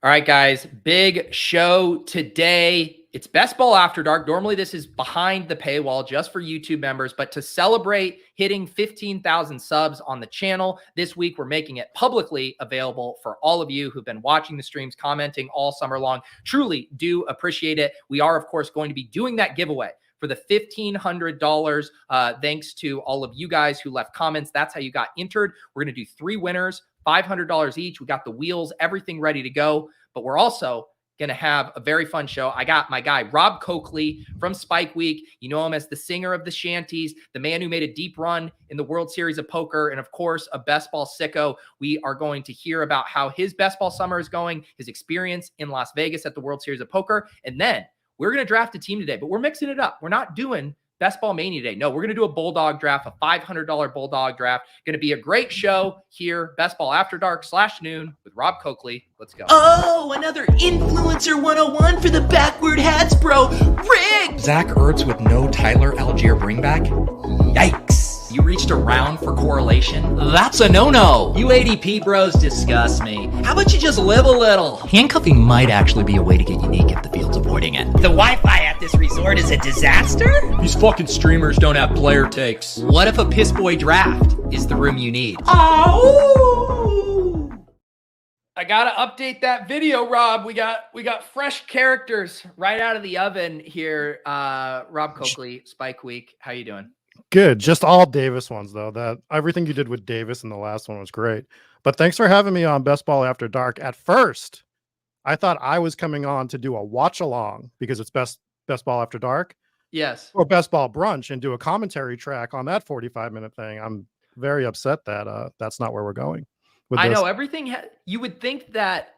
All right, guys, big show today. It's Best Ball After Dark. Normally, this is behind the paywall just for YouTube members, but to celebrate hitting 15,000 subs on the channel this week, we're making it publicly available for all of you who've been watching the streams, commenting all summer long. Truly do appreciate it. We are, of course, going to be doing that giveaway for the $1,500. Thanks to all of you guys who left comments. That's how you got entered. We're going to do 3 winners. $500 each. We got the wheels, everything ready to go. But we're also going to have a very fun show. I got my guy, Rob Coakley from Spike Week. You know him as the singer of the shanties, the man who made a deep run in the World Series of Poker, and of course, a best ball sicko. We are going to hear about how his best ball summer is going, his experience in Las Vegas at the World Series of Poker. And then we're going to draft a team today, but we're mixing it up. We're not doing Best Ball Mania today. No, we're going to do a Bulldog draft, a $500 Bulldog draft. Going to be a great show here, Best Ball After Dark /noon with Rob Coakley. Let's go. Oh, another Influencer 101 for the backward hats, bro. Rigged! Zach Ertz with no Tyler Algier bringback? Yikes. You reached around for correlation? That's a no-no. You ADP bros disgust me. How about you just live a little? Handcuffing might actually be a way to get unique if the field's avoiding it. The Wi-Fi at this resort is a disaster? These fucking streamers don't have player takes. What if a piss boy draft is the room you need? Oh! I gotta update that video, Rob. We got fresh characters right out of the oven here. Rob Coakley, Spike Week. How you doing? Good. Just all Davis ones, though. That everything you did with Davis in the last one was great. But thanks for having me on Best Ball After Dark. At first, I thought I was coming on to do a watch along because it's Best Ball After Dark. Yes. Or Best Ball Brunch and do a commentary track on that 45-minute thing. I'm very upset that that's not where we're going with I this. know everything. You would think that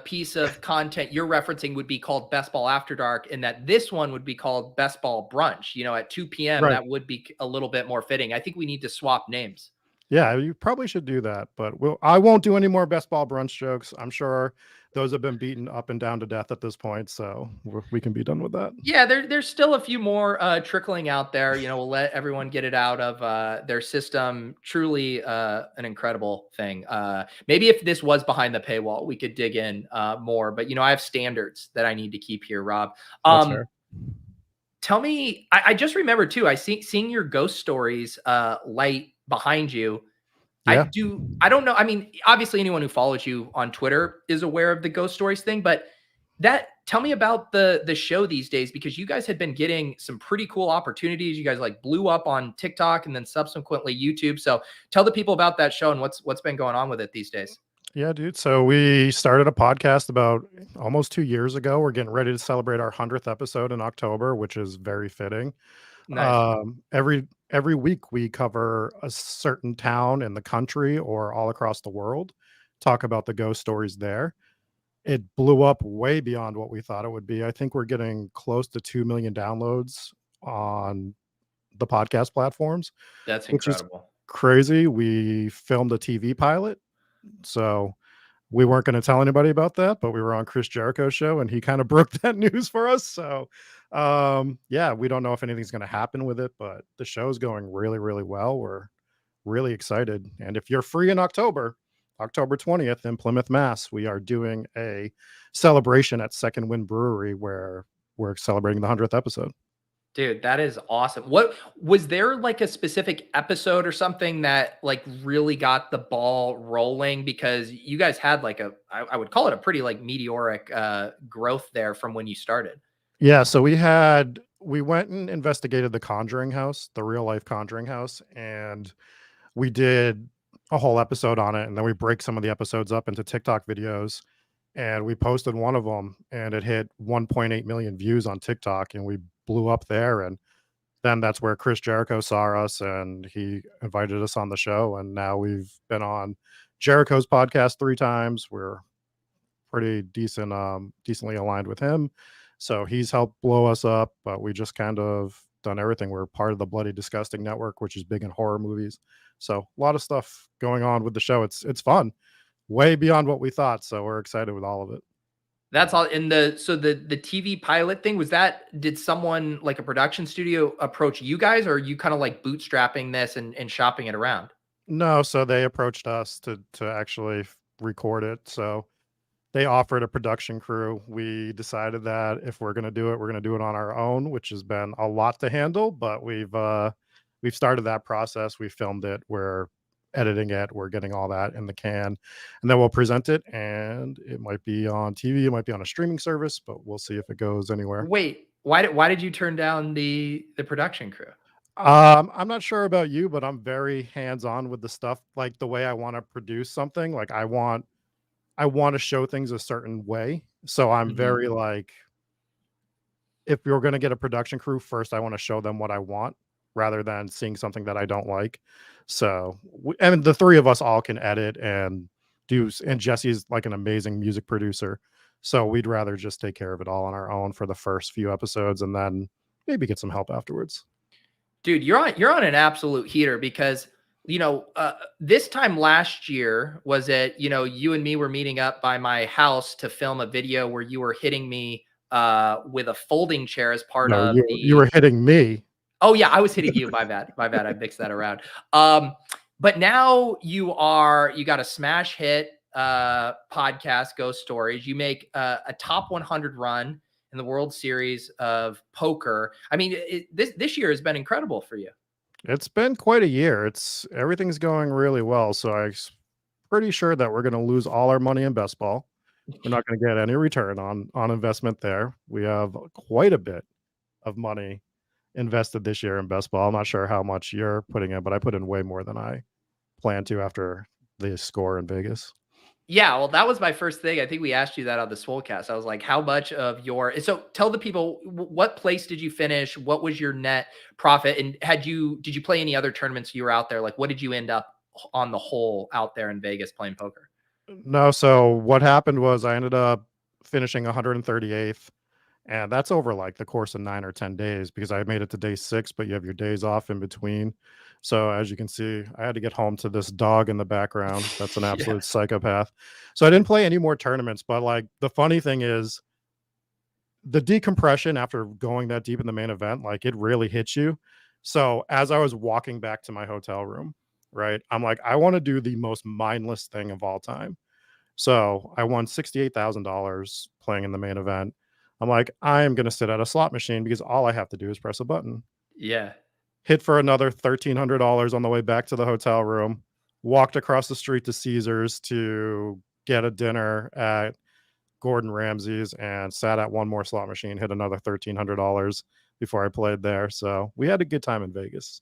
piece of content you're referencing would be called Best Ball After Dark, and that this one would be called Best Ball Brunch. You know, at 2 p.m. Right. That would be a little bit more fitting. I think we need to swap names. Yeah, you probably should do that, but I won't do any more Best Ball Brunch jokes. I'm sure those have been beaten up and down to death at this point, so we can be done with that. Yeah, there's still a few more trickling out there. You know, we'll let everyone get it out of their system. Truly an incredible thing. Maybe if this was behind the paywall, we could dig in more. But, you know, I have standards that I need to keep here, Rob. That's fair. Tell me, I just remember, too, seeing your ghost stories light behind you. Yeah. I don't know. I mean, obviously anyone who follows you on Twitter is aware of the ghost stories thing, but tell me about the show these days, because you guys had been getting some pretty cool opportunities. You guys like blew up on TikTok and then subsequently YouTube. So tell the people about that show and what's been going on with it these days. Yeah, dude. So we started a podcast about almost 2 years ago. We're getting ready to celebrate our 100th episode in October, which is very fitting. Nice. Every week we cover a certain town in the country or all across the world, talk about the ghost stories there. It blew up way beyond what we thought it would be. I think we're getting close to 2 million downloads on the podcast platforms. That's which is incredible. crazy. We filmed a TV pilot, so we weren't going to tell anybody about that, but we were on Chris Jericho's show and he kind of broke that news for us. So yeah, we don't know if anything's going to happen with it, but the show's going really, really well. We're really excited. And if you're free in October 20th in Plymouth, Mass, we are doing a celebration at Second Wind Brewery where we're celebrating the 100th episode. Dude, that is awesome. What was there like a specific episode or something that like really got the ball rolling? Because you guys had like I would call it a pretty like meteoric growth there from when you started. Yeah, so we went and investigated the Conjuring House, the real life Conjuring House, and we did a whole episode on it, and then we break some of the episodes up into TikTok videos, and we posted one of them, and it hit 1.8 million views on TikTok, and we blew up there. And then that's where Chris Jericho saw us, and he invited us on the show, and now we've been on Jericho's podcast 3 times. We're pretty decently aligned with him, so he's helped blow us up, but we just kind of done everything. We're part of the Bloody Disgusting Network, which is big in horror movies. So a lot of stuff going on with the show. It's fun, way beyond what we thought. So we're excited with all of it. That's all. And the TV pilot thing, did someone like a production studio approach you guys, or are you kind of like bootstrapping this and shopping it around? No, so they approached us to actually record it. So they offered a production crew. We decided that if we're gonna do it, we're gonna do it on our own, which has been a lot to handle, but we've started that process. We filmed it. We're editing it. We're getting all that in the can, and then we'll present it. And it might be on TV. It might be on a streaming service, but we'll see if it goes anywhere. Wait, why did you turn down the production crew? I'm not sure about you, but I'm very hands-on with the stuff. Like the way I want to produce something. Like I want to show things a certain way. So I'm Mhm. very like, if you're going to get a production crew, first I want to show them what I want rather than seeing something that I don't like. So, and the three of us all can edit and and Jesse's like an amazing music producer. So we'd rather just take care of it all on our own for the first few episodes and then maybe get some help afterwards. Dude, you're on an absolute heater because this time last year was it, you and me were meeting up by my house to film a video where you were hitting me with a folding chair as part No, of you were the. hitting me. Oh yeah, I was hitting you. My bad. My bad. I mixed that around. But now you got a smash hit podcast, Ghost Stories. You make a top 100 run in the World Series of Poker. I mean, this year has been incredible for you. It's been quite a year. Everything's going really well. So pretty sure that we're going to lose all our money in best ball. We're not going to get any return on investment there. We have quite a bit of money invested this year in best ball. I'm not sure how much you're putting in, but I put in way more than I planned to after the score in Vegas. Yeah, well, that was my first thing. I think we asked you that on the Swolecast. I was like, how much of so tell the people what place did you finish? What was your net profit? And did you play any other tournaments you were out there? Like, what did you end up on the whole out there in Vegas playing poker? No, so what happened was I ended up finishing 138th. And that's over like the course of 9 or 10 days because I made it to day 6, but you have your days off in between. So as you can see, I had to get home to this dog in the background. That's an Yeah. absolute psychopath. So I didn't play any more tournaments, but like the funny thing is the decompression after going that deep in the main event, like it really hits you. So as I was walking back to my hotel room, right, I'm like, I want to do the most mindless thing of all time. So I won $68,000 playing in the main event. I'm like, I am going to sit at a slot machine because all I have to do is press a button. Yeah. Hit for another $1,300 on the way back to the hotel room. Walked across the street to Caesars to get a dinner at Gordon Ramsay's and sat at one more slot machine. Hit another $1,300 before I played there. So we had a good time in Vegas.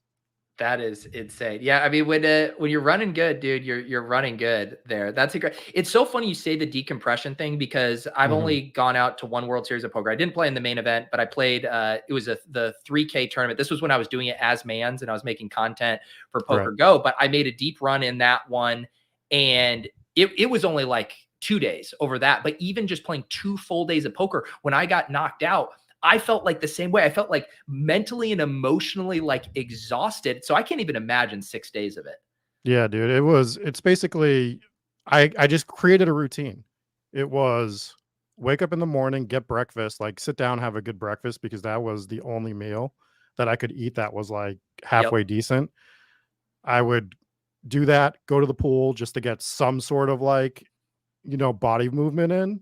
That is insane. Yeah, I mean, when you're running good, dude, you're running good there. That's a great. It's so funny you say the decompression thing because I've Mhm. only gone out to one World Series of Poker. I didn't play in the main event, but I played. It was the 3K tournament. This was when I was doing it as Mans and I was making content for Poker Right. Go. But I made a deep run in that one, and it was only like 2 days over that. But even just playing 2 full days of poker, when I got knocked out, I felt like the same way. I felt like mentally and emotionally like exhausted. So I can't even imagine 6 days of it. Yeah, dude. It's basically I just created a routine. It was wake up in the morning, get breakfast, like sit down, have a good breakfast because that was the only meal that I could eat that was like Yep. halfway decent. I would do that, go to the pool just to get some sort of like, body movement in,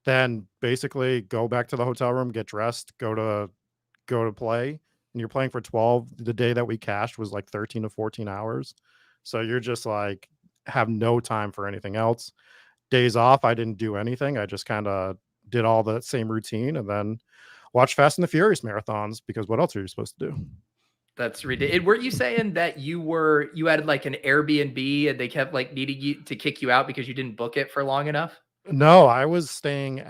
then basically go back to the hotel room, get dressed, go to play, and you're playing for 12. The day that we cashed was like 13 to 14 hours. So you're just like have no time for anything else. Days off, I didn't do anything. I just kind of did all the same routine and then watch Fast and the Furious marathons because what else are you supposed to do? That's ridiculous. Were you saying that you had like an Airbnb and they kept like needing you to kick you out because you didn't book it for long enough? No, I was staying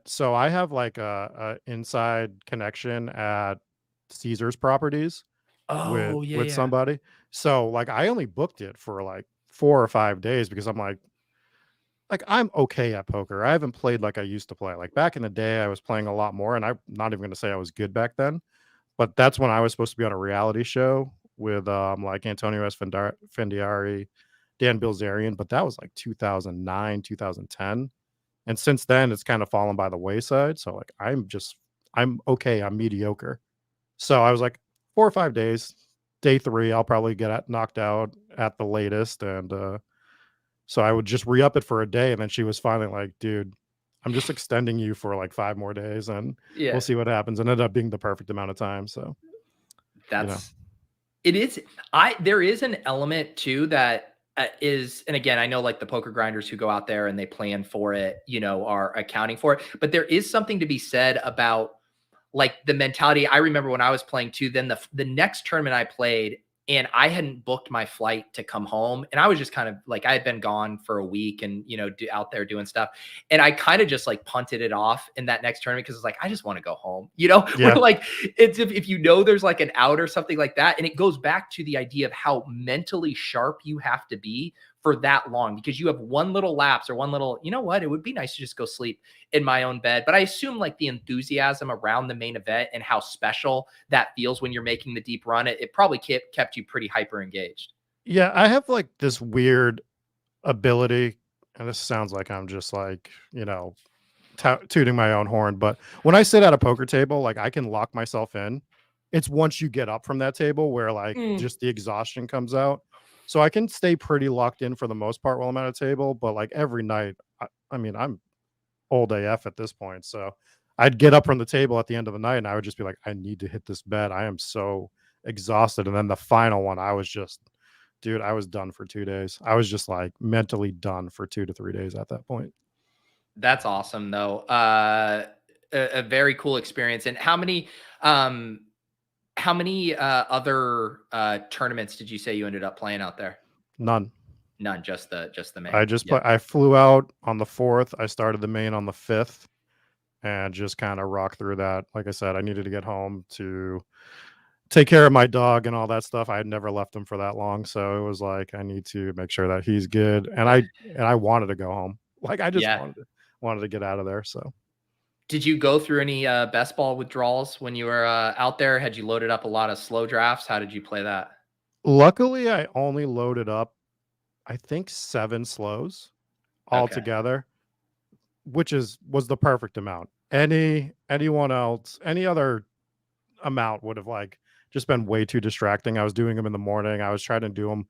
so I have like a inside connection at Caesars properties with Oh, yeah, with yeah. somebody. So like I only booked it for like 4 or 5 days because I'm like I'm okay at poker. I haven't played like I used to play. Like back in the day, I was playing a lot more, and I'm not even gonna say I was good back then. But that's when I was supposed to be on a reality show with like Antonio Fendiari, Dan Bilzerian, but that was like 2009, 2010. And since then, it's kind of fallen by the wayside. So like I'm okay. I'm mediocre. So I was like 4 or 5 days. Day 3, I'll probably get knocked out at the latest, and So I would just re-up it for a day, and then she was finally like, "Dude, I'm just extending you for like 5 more days, and we'll Yeah, see what happens." And ended up being the perfect amount of time. So, you know, that's it is. There is an element too that is, and again, I know like the poker grinders who go out there and they plan for it, are accounting for it. But there is something to be said about like the mentality. I remember when I was playing too, then the next tournament I played and I hadn't booked my flight to come home. And I was just kind of like, I had been gone for a week and, out there doing stuff. And I kind of just like punted it off in that next tournament. Cause it's like, I just want to go home, yeah, we're like, it's if there's like an out or something like that. And it goes back to the idea of how mentally sharp you have to be for that long, because you have one little lapse or one little, it would be nice to just go sleep in my own bed. But I assume like the enthusiasm around the main event and how special that feels when you're making the deep run, it probably kept you pretty hyper engaged. yeah. I have like this weird ability, and this sounds like I'm just like, tooting my own horn, but when I sit at a poker table, like I can lock myself in. It's once you get up from that table where like Mm. just the exhaustion comes out. So I can stay pretty locked in for the most part while I'm at a table, but like every night, I mean, I'm old AF at this point. So I'd get up from the table at the end of the night and I would just be like, I need to hit this bed. I am so exhausted. And then the final one, I was just, dude, I was done for 2 days. I was just like mentally done for 2 to 3 days at that point. That's awesome though. A very cool experience. And how many other tournaments did you say you ended up playing out there? None. None, just the main. I I flew out on the 4th. I started the main on the 5th and just kind of rocked through that. Like I said, I needed to get home to take care of my dog and all that stuff. I had never left him for that long, so it was like I need to make sure that he's good. And I wanted to go home. Like I just Yeah. wanted to get out of there. So Did you go through any best ball withdrawals when you were out there? Had you loaded up a lot of slow drafts? How did you play that? luckily, I only loaded up, I think 7 slows Okay. altogether, which was the perfect amount. Anyone else, any other amount would have like just been way too distracting. I was doing them in the morning. I was trying to do them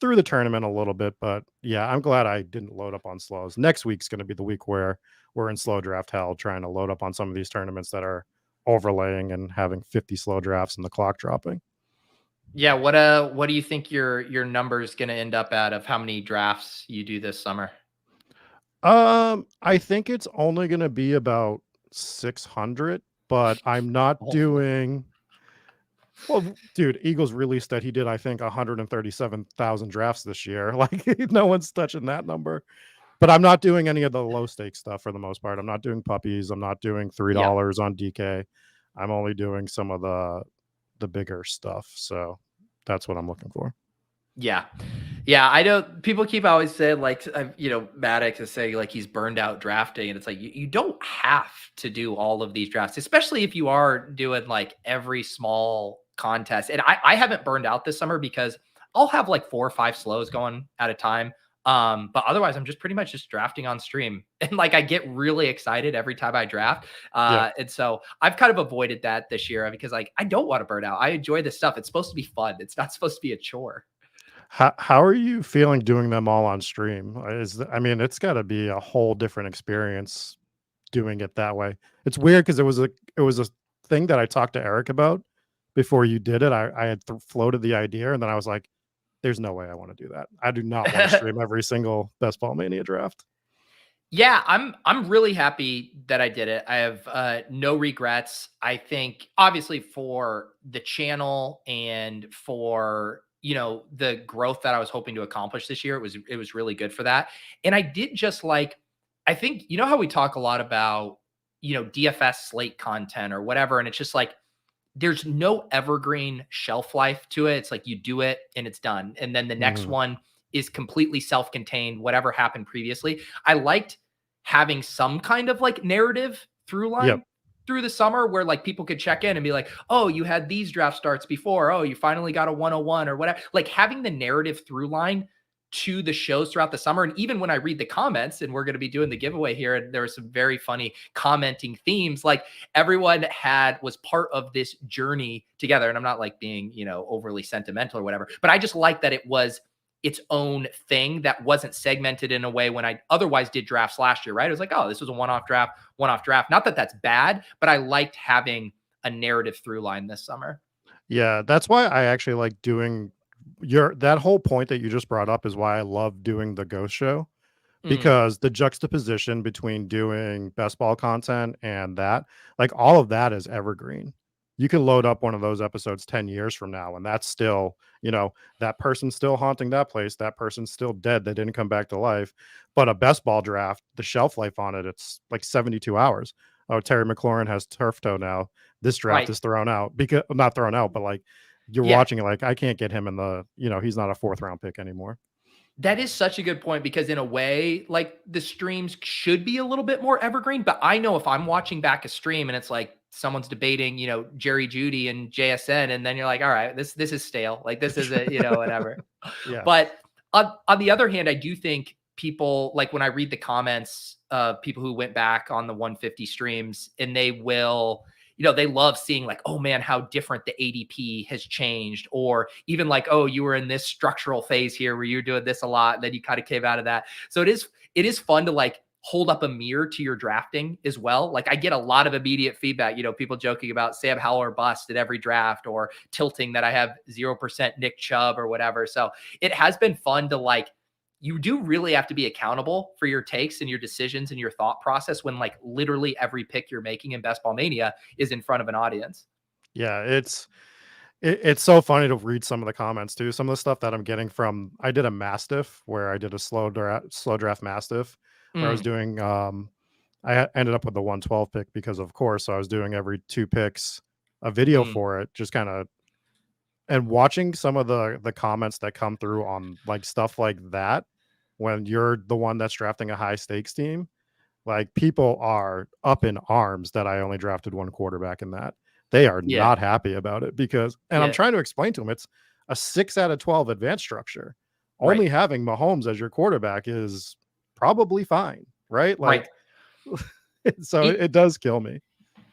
through the tournament a little bit, but yeah, I'm glad I didn't load up on slows. Next week's going to be the week where we're in slow draft hell, trying to load up on some of these tournaments that are overlaying and having 50 slow drafts and the clock dropping. Yeah. What do you think your number is going to end up at of how many drafts you do this summer? I think it's only going to be about 600, but I'm not Oh. doing. Well, dude, Eagles released that he did, I think, 137,000 drafts this year. Like, no one's touching that number. But I'm not doing any of the low stakes stuff for the most part. I'm not doing puppies. I'm not doing Yeah. $3 on DK. I'm only doing some of the bigger stuff. So that's what I'm looking for. Yeah. Yeah. I know people keep always saying like, Maddox is saying like he's burned out drafting. And it's like, you don't have to do all of these drafts, especially if you are doing like every small contest. And I haven't burned out this summer because I'll have like 4 or 5 slows going at a time. But otherwise I'm just pretty much just drafting on stream. And like, I get really excited every time I draft. Yeah. And so I've kind of avoided that this year because like, I don't want to burn out. I enjoy this stuff. It's supposed to be fun. It's not supposed to be a chore. How are you feeling doing them all on stream? I mean, it's got to be a whole different experience doing it that way. It's weird because it was a thing that I talked to Eric about before you did it. I had floated the idea, and then I was like, "There's no way I want to do that. I do not want to stream every single Best Ball Mania draft." Yeah, I'm really happy that I did it. I have no regrets. I think obviously for the channel and for the growth that I was hoping to accomplish this year, it was really good for that. And I did just like I think how we talk a lot about DFS slate content or whatever, and it's just like there's no evergreen shelf life to it. It's like you do it and it's done, and then the next Mhm. one is completely self-contained. Whatever happened previously, I liked having some kind of like narrative through Yep. line through the summer where like people could check in and be like, oh, you had these draft starts before. Oh, you finally got a 101 or whatever. Like having the narrative through line to the shows throughout the summer. And even when I read the comments, and we're going to be doing the giveaway here, and there were some very funny commenting themes, like everyone was part of this journey together. And I'm not like being, overly sentimental or whatever, but I just like that it was its own thing that wasn't segmented in a way when I otherwise did drafts last year, right? It was like, oh, this was a one-off draft. Not that that's bad, but I liked having a narrative through line this summer. Yeah, that's why I actually like doing that whole point that you just brought up is why I love doing the ghost show, because the juxtaposition between doing best ball content and that, like all of that is evergreen. You can load up one of those episodes 10 years from now, and that's still, that person's still haunting that place. That person's still dead. They didn't come back to life. But a best ball draft, the shelf life on it, it's like 72 hours. Oh, Terry McLaurin has turf toe now. This draft is thrown out, because not thrown out, but like you're watching it like, I can't get him in the, he's not a 4th round pick anymore. That is such a good point, because in a way, like the streams should be a little bit more evergreen, but I know if I'm watching back a stream and it's like someone's debating, Jerry Jeudy and JSN, and then you're like, all right, this is stale. Like this is whatever. Yeah. But on the other hand, I do think people, like when I read the comments of people who went back on the 150 streams, and they will, they love seeing like, oh man, how different the ADP has changed. Or even like, oh, you were in this structural phase here where you're doing this a lot, and then you kind of came out of that. So it is fun to like hold up a mirror to your drafting as well. Like I get a lot of immediate feedback, people joking about Sam Howell or bust at every draft, or tilting that I have 0% Nick Chubb or whatever. So it has been fun to like, you do really have to be accountable for your takes and your decisions and your thought process when like literally every pick you're making in Best Ball Mania is in front of an audience. Yeah, it's so funny to read some of the comments too. Some of the stuff that I'm getting from, I did a Mastiff where I did a slow draft Mastiff where I was doing, ended up with the 112 pick because of course I was doing every 2 picks a video for it, just kind of, and watching some of the comments that come through on like stuff like that, when you're the one that's drafting a high stakes team, like people are up in arms that I only drafted 1 quarterback in that. They are not happy about it because, and I'm trying to explain to them, it's a 6 out of 12 advanced structure. Only having Mahomes as your quarterback is probably fine, right? Like, so it does kill me.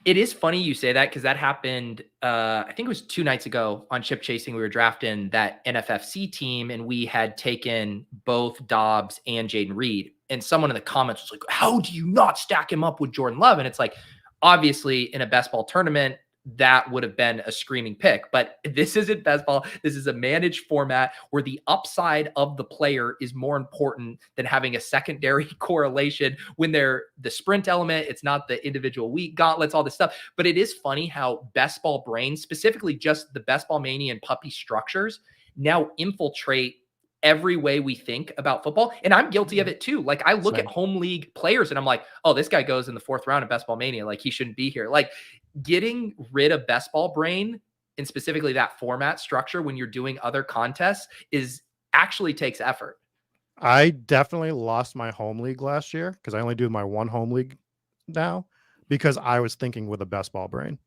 It is funny you say that, because that happened, I think it was 2 nights ago on Chip Chasing. We were drafting that NFFC team, and we had taken both Dobbs and Jaden Reed. And someone in the comments was like, how do you not stack him up with Jordan Love? And it's like, obviously in a best ball tournament, that would have been a screaming pick. But this isn't best ball. This is a managed format where the upside of the player is more important than having a secondary correlation when they're the sprint element. It's not the individual week gauntlets, all this stuff. But it is funny how best ball brains, specifically just the Best Ball Mania and puppy structures, now infiltrate every way we think about football. And I'm guilty of it too. Like I look at home league players and I'm like, oh, this guy goes in the 4th round of Best Ball Mania. Like he shouldn't be here. Like getting rid of best ball brain, and specifically that format structure when you're doing other contests, actually takes effort. I definitely lost my home league last year because I only do my 1 home league now, because I was thinking with a best ball brain.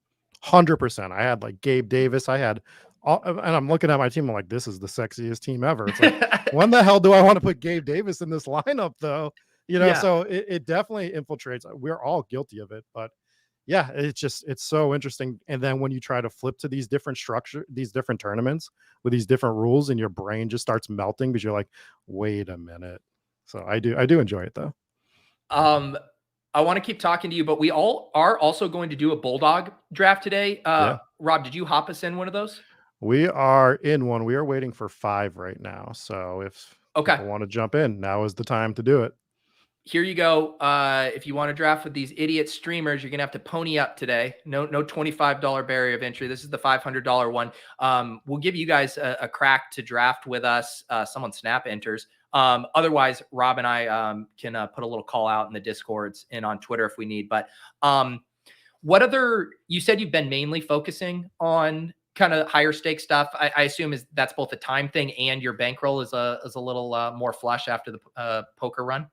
100%. I had like Gabe Davis. I had and I'm looking at my team. I'm like, this is the sexiest team ever. It's like, when the hell do I want to put Gabe Davis in this lineup though? So it definitely infiltrates. We're all guilty of it, but yeah, it's so interesting. And then when you try to flip to these different these different tournaments with these different rules, and your brain just starts melting because you're like, wait a minute. So I do enjoy it though. I want to keep talking to you, but we all are also going to do a Bulldog draft today. Rob, did you hop us in one of those? We are in one. We are waiting for 5 right now. So if people want to jump in, now is the time to do it. Here you go. If you want to draft with these idiot streamers, you're going to have to pony up today. No $25 barrier of entry. This is the $500 one. We'll give you guys a crack to draft with us. Someone snap enters. Otherwise, Rob and I can put a little call out in the Discords and on Twitter if we need. But what other, you said you've been mainly focusing on kind of higher stake stuff. I assume that's both a time thing and your bankroll is a little more flush after the poker run.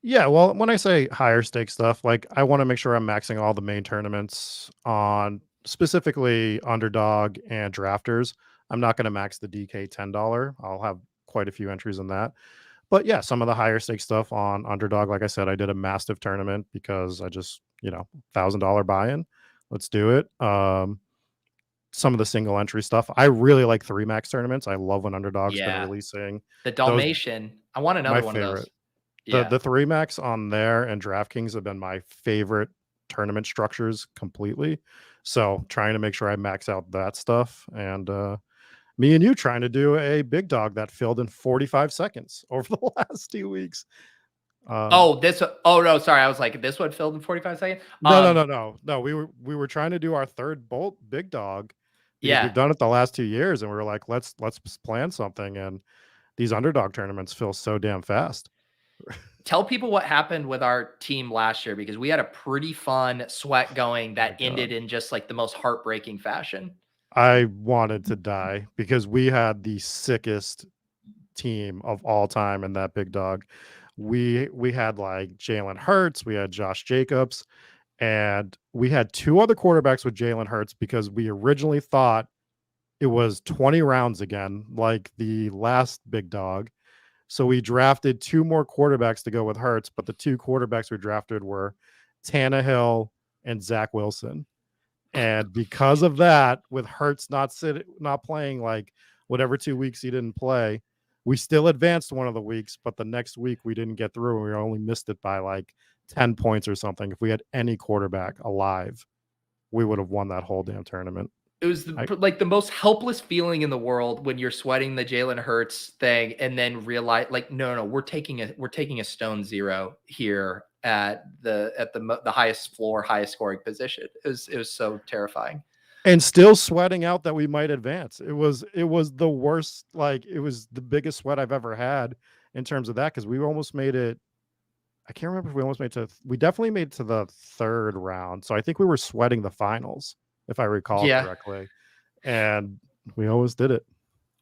Yeah, well, when I say higher stake stuff, like I want to make sure I'm maxing all the main tournaments on specifically Underdog and Drafters. I'm not going to max the DK $10. I'll have quite a few entries in that. But yeah, some of the higher stake stuff on Underdog, like I said, I did a Mastiff tournament because I just, $1,000 buy-in. Let's do it. some of the single entry stuff. I really like 3-max tournaments. I love when underdogs been Yeah. releasing The those. Dalmatian. I want My another one of those. favorite. Yeah. The 3-max on there and DraftKings have been my favorite tournament structures completely. So trying to make sure I max out that stuff, and me and you trying to do a big dog that filled in 45 seconds over the last 2 weeks. Oh, no, sorry. I was like, this one filled in 45 seconds. No. We were trying to do our third bolt big dog because Yeah. we've done it the last 2 years, and we were like, let's plan something. And these underdog tournaments fill so damn fast. Tell people what happened with our team last year, because we had a pretty fun sweat going that ended in just like the most heartbreaking fashion. I wanted to die because we had the sickest team of all time in that big dog. We had like Jalen Hurts, we had Josh Jacobs, and we had 2 other quarterbacks with Jalen Hurts because we originally thought it was 20 rounds again, like the last big dog. So we drafted 2 more quarterbacks to go with Hurts, but the 2 quarterbacks we drafted were Tannehill and Zach Wilson. And because of that, with Hurts not playing like whatever 2 weeks he didn't play, we still advanced one of the weeks, but the next week we didn't get through, and we only missed it by like 10 points or something. If we had any quarterback alive, we would have won that whole damn tournament. It was like the most helpless feeling in the world when you're sweating the Jalen Hurts thing and then realize like, no, we're taking a stone zero here at the highest floor, highest scoring position. It was so terrifying. And still sweating out that we might advance. It was the worst. Like, it was the biggest sweat I've ever had in terms of that, because we almost made it. I can't remember if we almost made it to. We definitely made it to the 3rd round. So I think we were sweating the finals, if I recall correctly. And we always did it.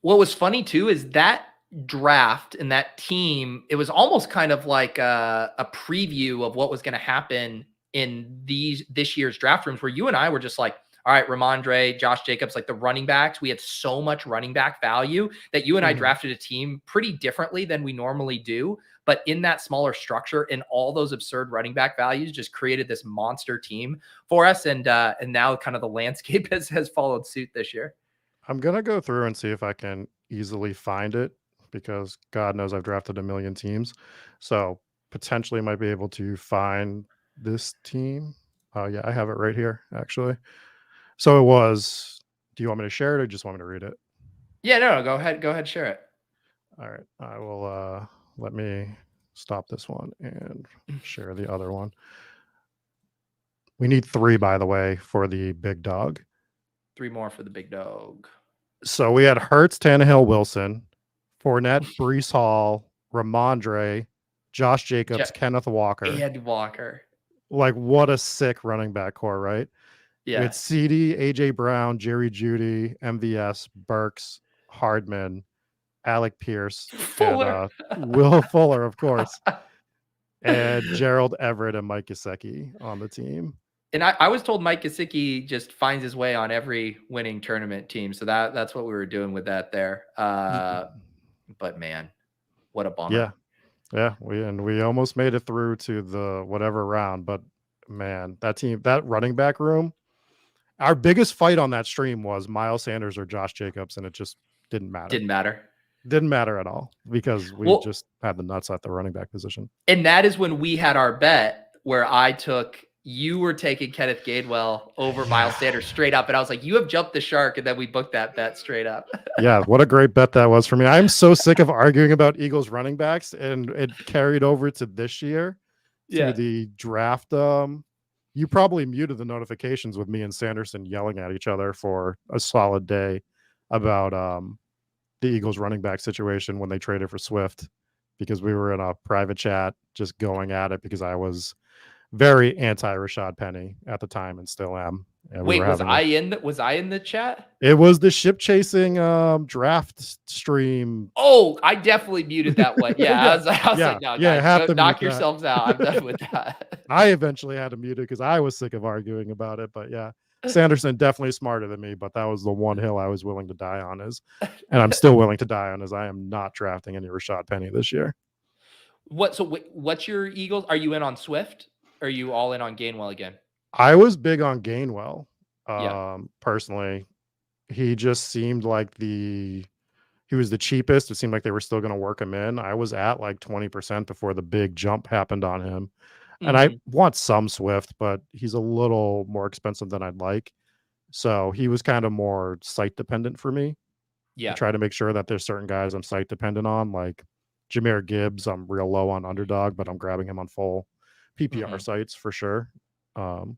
What was funny too is that draft and that team, it was almost kind of like a preview of what was going to happen in this year's draft rooms, where you and I were just like, all right, Ramondre, Josh Jacobs, like the running backs, we had so much running back value that you and I drafted a team pretty differently than we normally do. But in that smaller structure and all those absurd running back values just created this monster team for us. And now kind of the landscape has followed suit this year. I'm going to go through and see if I can easily find it, because God knows I've drafted a million teams. So potentially might be able to find this team. Yeah, I have it right here, actually. So it was, do you want me to share it or just want me to read it? Yeah, no, go ahead, share it. All right. I will, let me stop this one and share the other one. We need 3, by the way, for the big dog. 3 more for the big dog. So we had Hurts, Tannehill, Wilson, Fournette, Breece Hall, Ramondre, Josh Jacobs, Kenneth Walker. And Walker. Like, what a sick running back core, right? Yeah. It's CD, AJ Brown, Jerry Jeudy, MVS, Burks, Hardman, Alec Pierce, Fuller. And Will Fuller, of course, and Gerald Everett and Mike Gesicki on the team. And I was told Mike Gesicki just finds his way on every winning tournament team. So that's what we were doing with that there. But man, what a bummer. Yeah. We almost made it through to the whatever round, but man, that team, that running back room, our biggest fight on that stream was Miles Sanders or Josh Jacobs, and it just didn't matter. Didn't matter at all, because we just had the nuts at the running back position. And that is when we had our bet where you were taking Kenneth Gainwell over Miles Sanders straight up. And I was like, you have jumped the shark. And then we booked that bet straight up. Yeah. What a great bet that was for me. I'm so sick of arguing about Eagles running backs, and it carried over to this year to the draft. You probably muted the notifications with me and Sanderson yelling at each other for a solid day about the Eagles running back situation when they traded for Swift, because we were in a private chat just going at it, because I was very anti Rashad Penny at the time and still am. And Wait, was I in the chat? It was the ship chasing draft stream. Oh, I definitely muted that one. Yeah, I was like, no, guys, knock yourselves out. I'm done with that. I eventually had to mute it because I was sick of arguing about it. But yeah, Sanderson definitely smarter than me, but that was the one hill I was willing to die on, and I'm still willing to die on, I am not drafting any Rashad Penny this year. What's your Eagles? Are you in on Swift? Or are you all in on Gainwell again? I was big on Gainwell, personally. He just seemed like he was the cheapest. It seemed like they were still going to work him in. I was at like 20% before the big jump happened on him. And I Mhm. want some Swift, but he's a little more expensive than I'd like. So he was kind of more site dependent for me. I Yeah. try to make sure that there's certain guys I'm site dependent on, like Jahmyr Gibbs. I'm real low on underdog, but I'm grabbing him on full PPR Mhm. sites for sure. Um,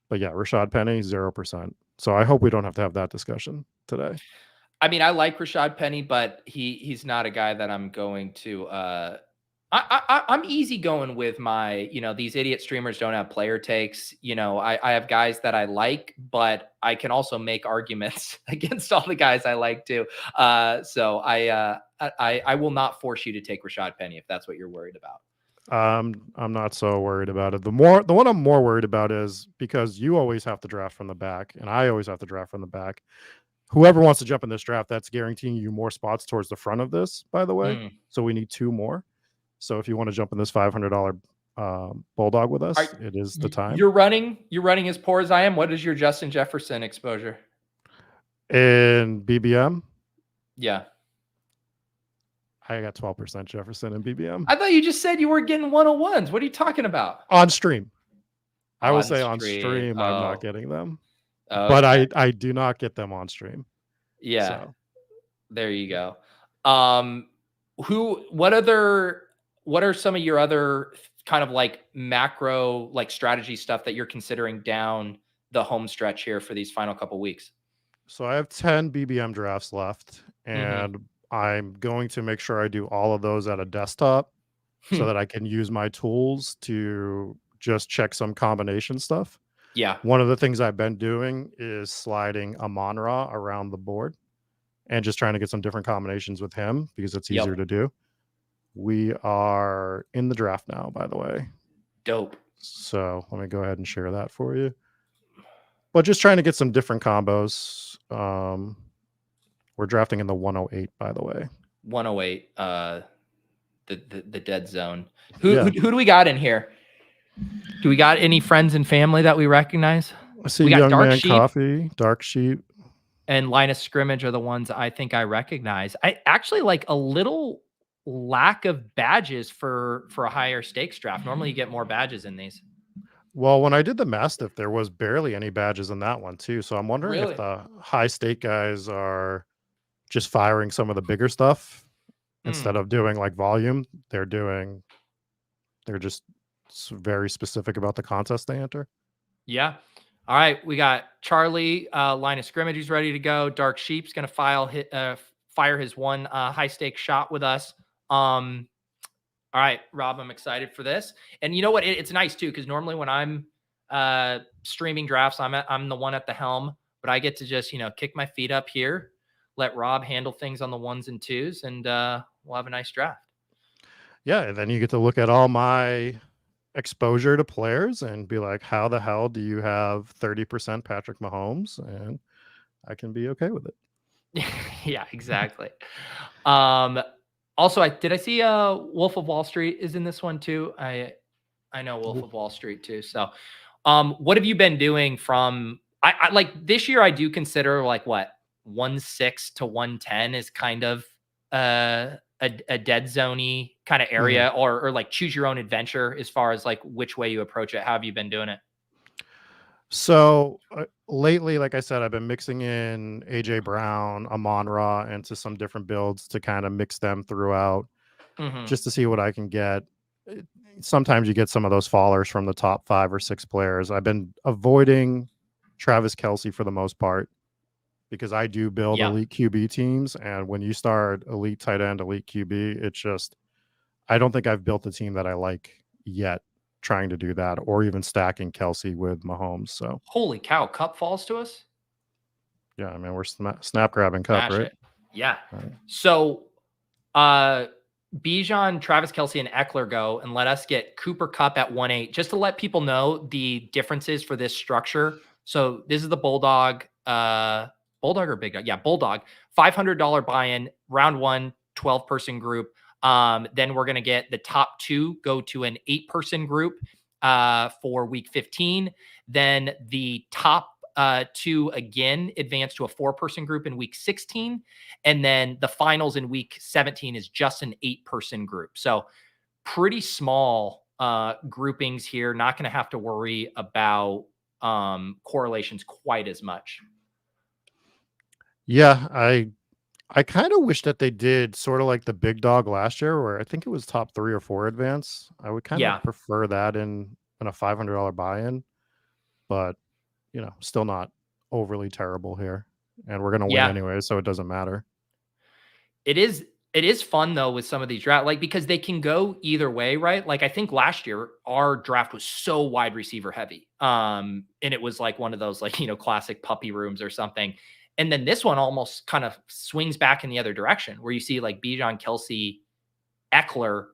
but yeah, Rashad Penny, 0%. So I hope we don't have to have that discussion today. I mean, I like Rashad Penny, but he's not a guy that I'm going to. I'm easy going with my, these idiot streamers don't have player takes. I have guys that I like, but I can also make arguments against all the guys I like too. So I will not force you to take Rashad Penny if that's what you're worried about. I'm not so worried about it. The one I'm more worried about is because you always have to draft from the back, and I always have to draft from the back. Whoever wants to jump in this draft, that's guaranteeing you more spots towards the front of this, by the way. Mm. So we need 2 more. So if you want to jump in this $500 Bulldog with us, Are, it is the time. you're running as poor as I am. What is your Justin Jefferson exposure? In BBM, Yeah. I got 12% Jefferson in BBM I thought you just said you were getting 101s. What are you talking about? on stream. I will On say on stream. stream, I'm not Oh, getting them, but okay. I do not get them on stream. Yeah. So There you go. Um, what are some of your other kind of like macro, like strategy stuff that you're considering down the home stretch here for these final couple weeks? So I have 10 BBM drafts left, Mm-hmm. and I'm going to make sure I do all of those at a desktop so that I can use my tools to just check some combination stuff. Yeah. One of the things I've been doing is sliding Amon-Ra around the board and just trying to get some different combinations with him because it's easier Yep. to do. We are in the draft now, by the way. Dope. So let me go ahead and share that for you. But just trying to get some different combos. We're drafting in the 108, by the way. 108. The dead zone. Yeah. Who do we got in here? Do we got any friends and family that we recognize? I see We got Young Dark Man Sheep. Coffee, Dark Sheep. And Line of Scrimmage are the ones I think I recognize. I actually like a little lack of badges for a higher stakes draft. Normally you get more badges in these. Well, when I did the Mastiff, there was barely any badges in that one too. So I'm wondering Really? if the high stake guys are just firing some of the bigger stuff instead of doing like volume. They're just very specific about the contest they enter. Yeah. All right. We got Charlie, Line of Scrimmage. He's ready to go. Dark Sheep's going to fire his one high stake shot with us. All right, Rob, I'm excited for this. And you know what? It's nice too, because normally when I'm streaming drafts, I'm the one at the helm, but I get to just, kick my feet up here, let Rob handle things on the 1s and 2s, and we'll have a nice draft. Yeah, and then you get to look at all my exposure to players and be like, how the hell do you have 30% Patrick Mahomes? And I can be okay with it. Yeah, exactly. Also, did I see Wolf of Wall Street is in this one too? I know Wolf of Wall Street too. So, what have you been doing from? I like this year. I do consider like what 1/6 to 110 is kind of a dead zoney kind of area, or like choose your own adventure as far as like which way you approach it. How have you been doing it? So lately, like I said, I've been mixing in AJ Brown, Amon-Ra into some different builds to kind of mix them throughout just to see what I can get. Sometimes you get some of those fallers from the top 5 or 6 players. I've been avoiding Travis Kelce for the most part because I do build elite QB teams. And when you start elite tight end, elite QB, it's just, I don't think I've built a team that I like yet trying to do that, or even stacking Kelce with Mahomes. So holy cow, Cup falls to us. Yeah, I mean, we're snap grabbing Cup, right? It. Yeah. Right. So Bijan, Travis Kelce, and Eckler go, and let us get Cooper Kupp at 1-8, just to let people know the differences for this structure. So this is the Bulldog, Bulldog or Big Dog? Yeah, Bulldog, $500 buy-in, round 1, 12-person group. Then we're going to get the top 2 go to an 8-person group for week 15. Then the top to again advance to a 4-person group in week 16. And then the finals in week 17 is just an 8-person group. So pretty small groupings here. Not going to have to worry about correlations quite as much. Yeah, I kind of wish that they did sort of like the big dog last year, where I think it was top 3 or 4 advance. I would kind Yeah. of prefer that in a $500 buy-in, but still not overly terrible here. And we're gonna win Yeah. anyway, so it doesn't matter. It is fun though with some of these draft, like, because they can go either way, right? Like I think last year our draft was so wide receiver heavy. And it was like one of those like, classic puppy rooms or something. And then this one almost kind of swings back in the other direction where you see like Bijan, Kelsey, Eckler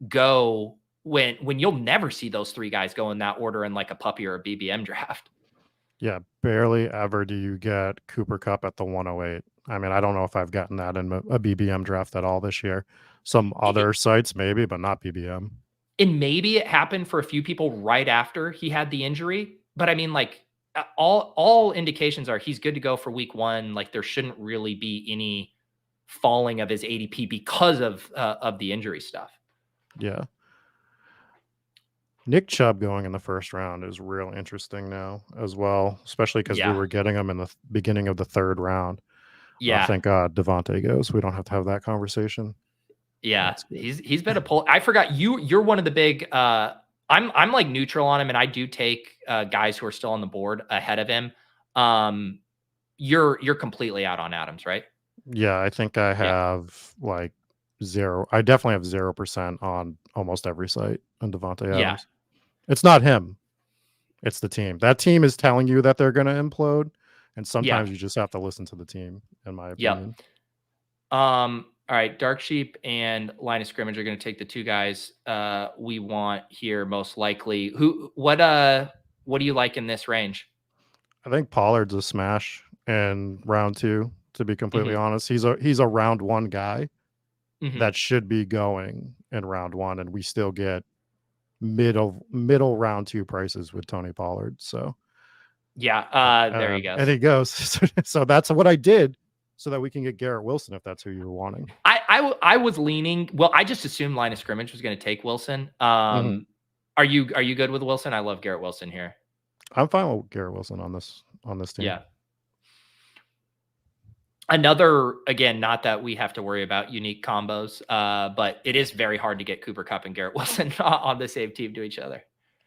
go when you'll never see those 3 guys go in that order in like a puppy or a BBM draft. Yeah, barely ever do you get Cooper Kupp at the 108. I mean, I don't know if I've gotten that in a BBM draft at all this year. Some other sites maybe, but not BBM. And maybe it happened for a few people right after he had the injury. But I mean, like all indications are he's good to go for week 1. Like there shouldn't really be any falling of his ADP because of the injury stuff. Yeah. Nick Chubb going in the first round is real interesting now as well, especially because we were getting him in the beginning of the 3rd round. Yeah. Thank God Devontae goes. We don't have to have that conversation. Yeah. He's been a pull. I forgot you're one of the big I'm like neutral on him, and I do take guys who are still on the board ahead of him. You're completely out on Adams, right? Yeah, I think I have like 0. I definitely have 0% on almost every site on Devontae Adams. Yeah. It's not him. It's the team. That team is telling you that they're going to implode, and sometimes you just have to listen to the team, in my opinion. All right, Dark Sheep and Line of Scrimmage are going to take the 2 guys we want here most likely. What do you like in this range? I think Pollard's a smash in round 2, to be completely honest. He's a round 1 guy that should be going in round 1, and we still get middle round 2 prices with Tony Pollard. So there you go. And he goes. So that's what I did, so that we can get Garrett Wilson if that's who you were wanting. I was leaning. Well, I just assumed Line of Scrimmage was going to take Wilson. Are you good with Wilson? I love Garrett Wilson here. I'm fine with Garrett Wilson on this team. Yeah. Another, again, not that we have to worry about unique combos, but it is very hard to get Cooper Kupp and Garrett Wilson on the same team to each other.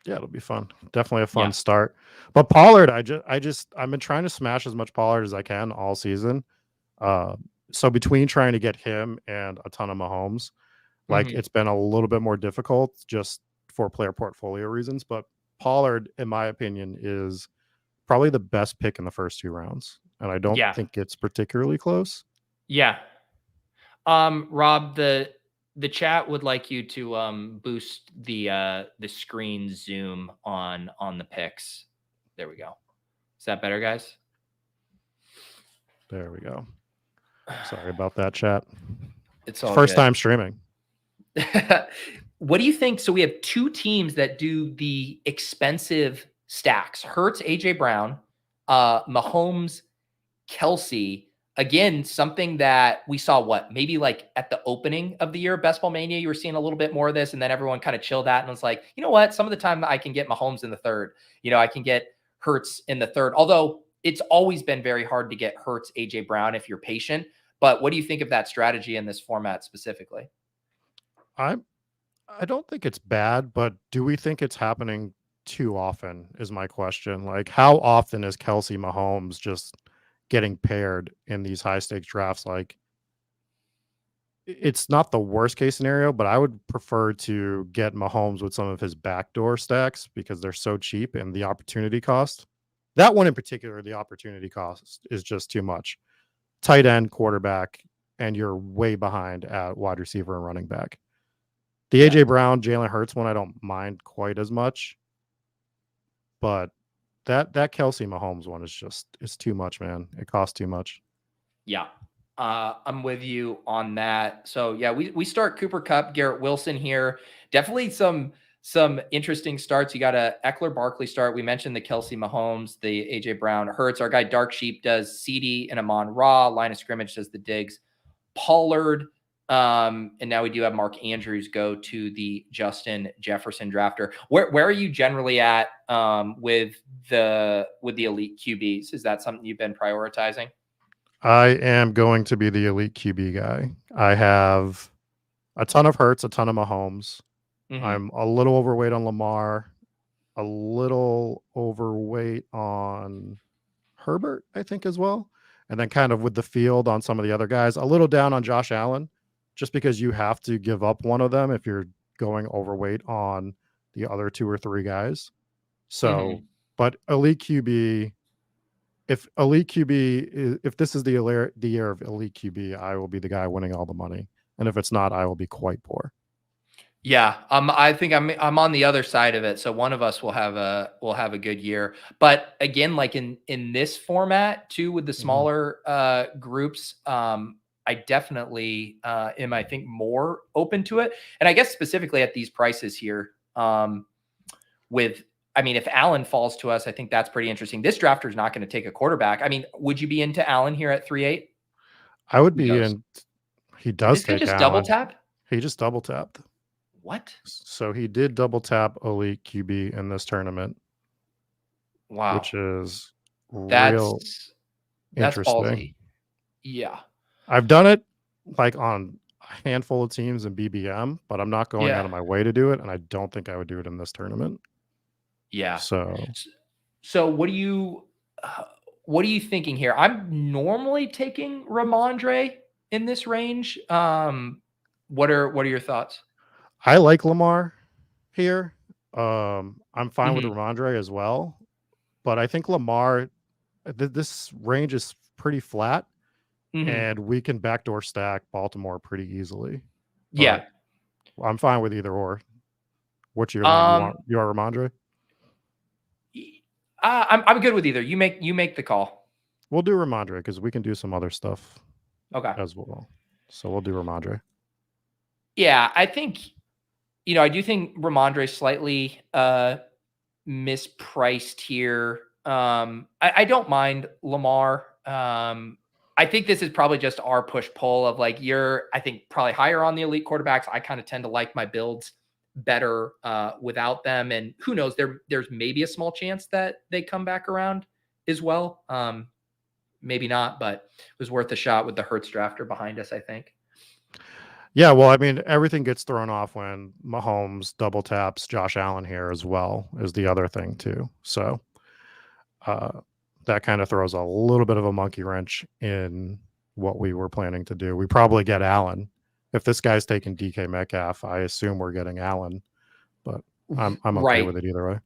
Yeah, it'll be fun. Definitely a fun start. But Pollard, I've been trying to smash as much Pollard as I can all season. So between trying to get him and a ton of Mahomes, like it's been a little bit more difficult just for player portfolio reasons. But Pollard, in my opinion, is probably the best pick in the first 2 rounds. And I don't think it's particularly close. Yeah. Rob, the chat would like you to boost the screen zoom on the picks. There we go. Is that better, guys? There we go. Sorry about that, chat. It's all first time streaming. What do you think? So we have 2 teams that do the expensive stacks. Hurts, AJ Brown, Mahomes, Kelsey. Again, something that we saw maybe like at the opening of the year, Best Ball Mania, you were seeing a little bit more of this, and then everyone kind of chilled out and was like, you know what? Some of the time I can get Mahomes in the 3rd. I can get Hurts in the 3rd. Although it's always been very hard to get Hurts, AJ Brown if you're patient. But what do you think of that strategy in this format specifically? I don't think it's bad, but do we think it's happening too often is my question. Like, how often is Kelsey Mahomes just getting paired in these high stakes drafts? Like, it's not the worst case scenario, but I would prefer to get Mahomes with some of his backdoor stacks because they're so cheap, and the opportunity cost, that one in particular, the opportunity cost is just too much. Tight end, quarterback, and you're way behind at wide receiver and running back. The AJ Brown, Jalen Hurts one, I don't mind quite as much, but that Kelsey Mahomes one is too much, man. It costs too much. Yeah. I'm with you on that. So yeah, we start Cooper Kupp, Garrett Wilson here. Definitely some some interesting starts. You got a Eckler Barkley start. We mentioned the Kelsey Mahomes, the AJ Brown Hurts. Our guy Dark Sheep does CD and Amon Ra. Line of scrimmage does the Diggs Pollard. And now we do have Mark Andrews go to the Justin Jefferson drafter. Where are you generally at with the elite QBs? Is that something you've been prioritizing? I am going to be the elite QB guy. I have a ton of Hurts, a ton of Mahomes. Mhm. I'm a little overweight on Lamar, a little overweight on Herbert, I think, as well. And then kind of with the field on some of the other guys, a little down on Josh Allen, just because you have to give up one of them if you're going overweight on the other 2 or 3 guys. So, but elite QB, if this is the year of elite QB, I will be the guy winning all the money. And if it's not, I will be quite poor. Yeah, I think I'm on the other side of it. So one of us will have a good year. But again, like in this format too, with the smaller groups, I definitely am, I think, more open to it. And I guess specifically at these prices here, if Allen falls to us, I think that's pretty interesting. This drafter is not going to take a quarterback. I mean, would you be into Allen here at 3.8? I would be in. He does take take just Allen. double tap. He just double tapped. What? So he did double tap elite QB in this tournament. Wow. Which is That's interesting. ballsy. Yeah. I've done it like on a handful of teams in BBM, but I'm not going out of my way to do it. And I don't think I would do it in this tournament. Yeah. So what are you thinking here? I'm normally taking Ramondre in this range. What are your thoughts? I like Lamar here. I'm fine with Ramondre as well, but I think Lamar, this range is pretty flat, and we can backdoor stack Baltimore pretty easily. Yeah, I'm fine with either or. What's your you are Ramondre? I'm good with either. You make the call. We'll do Ramondre because we can do some other stuff. Okay. As well. So we'll do Ramondre. Yeah, I think, I do think Ramondre slightly mispriced here. I don't mind Lamar. I think this is probably just our push-pull of like, I think, probably higher on the elite quarterbacks. I kind of tend to like my builds better without them. And who knows, there's maybe a small chance that they come back around as well. Maybe not, but it was worth a shot with the Hurts drafter behind us, I think. Yeah, well, I mean, everything gets thrown off when Mahomes double taps Josh Allen here as well, is the other thing too. So that kind of throws a little bit of a monkey wrench in what we were planning to do. We probably get Allen. If this guy's taking DK Metcalf, I assume we're getting Allen, but I'm okay with it either way.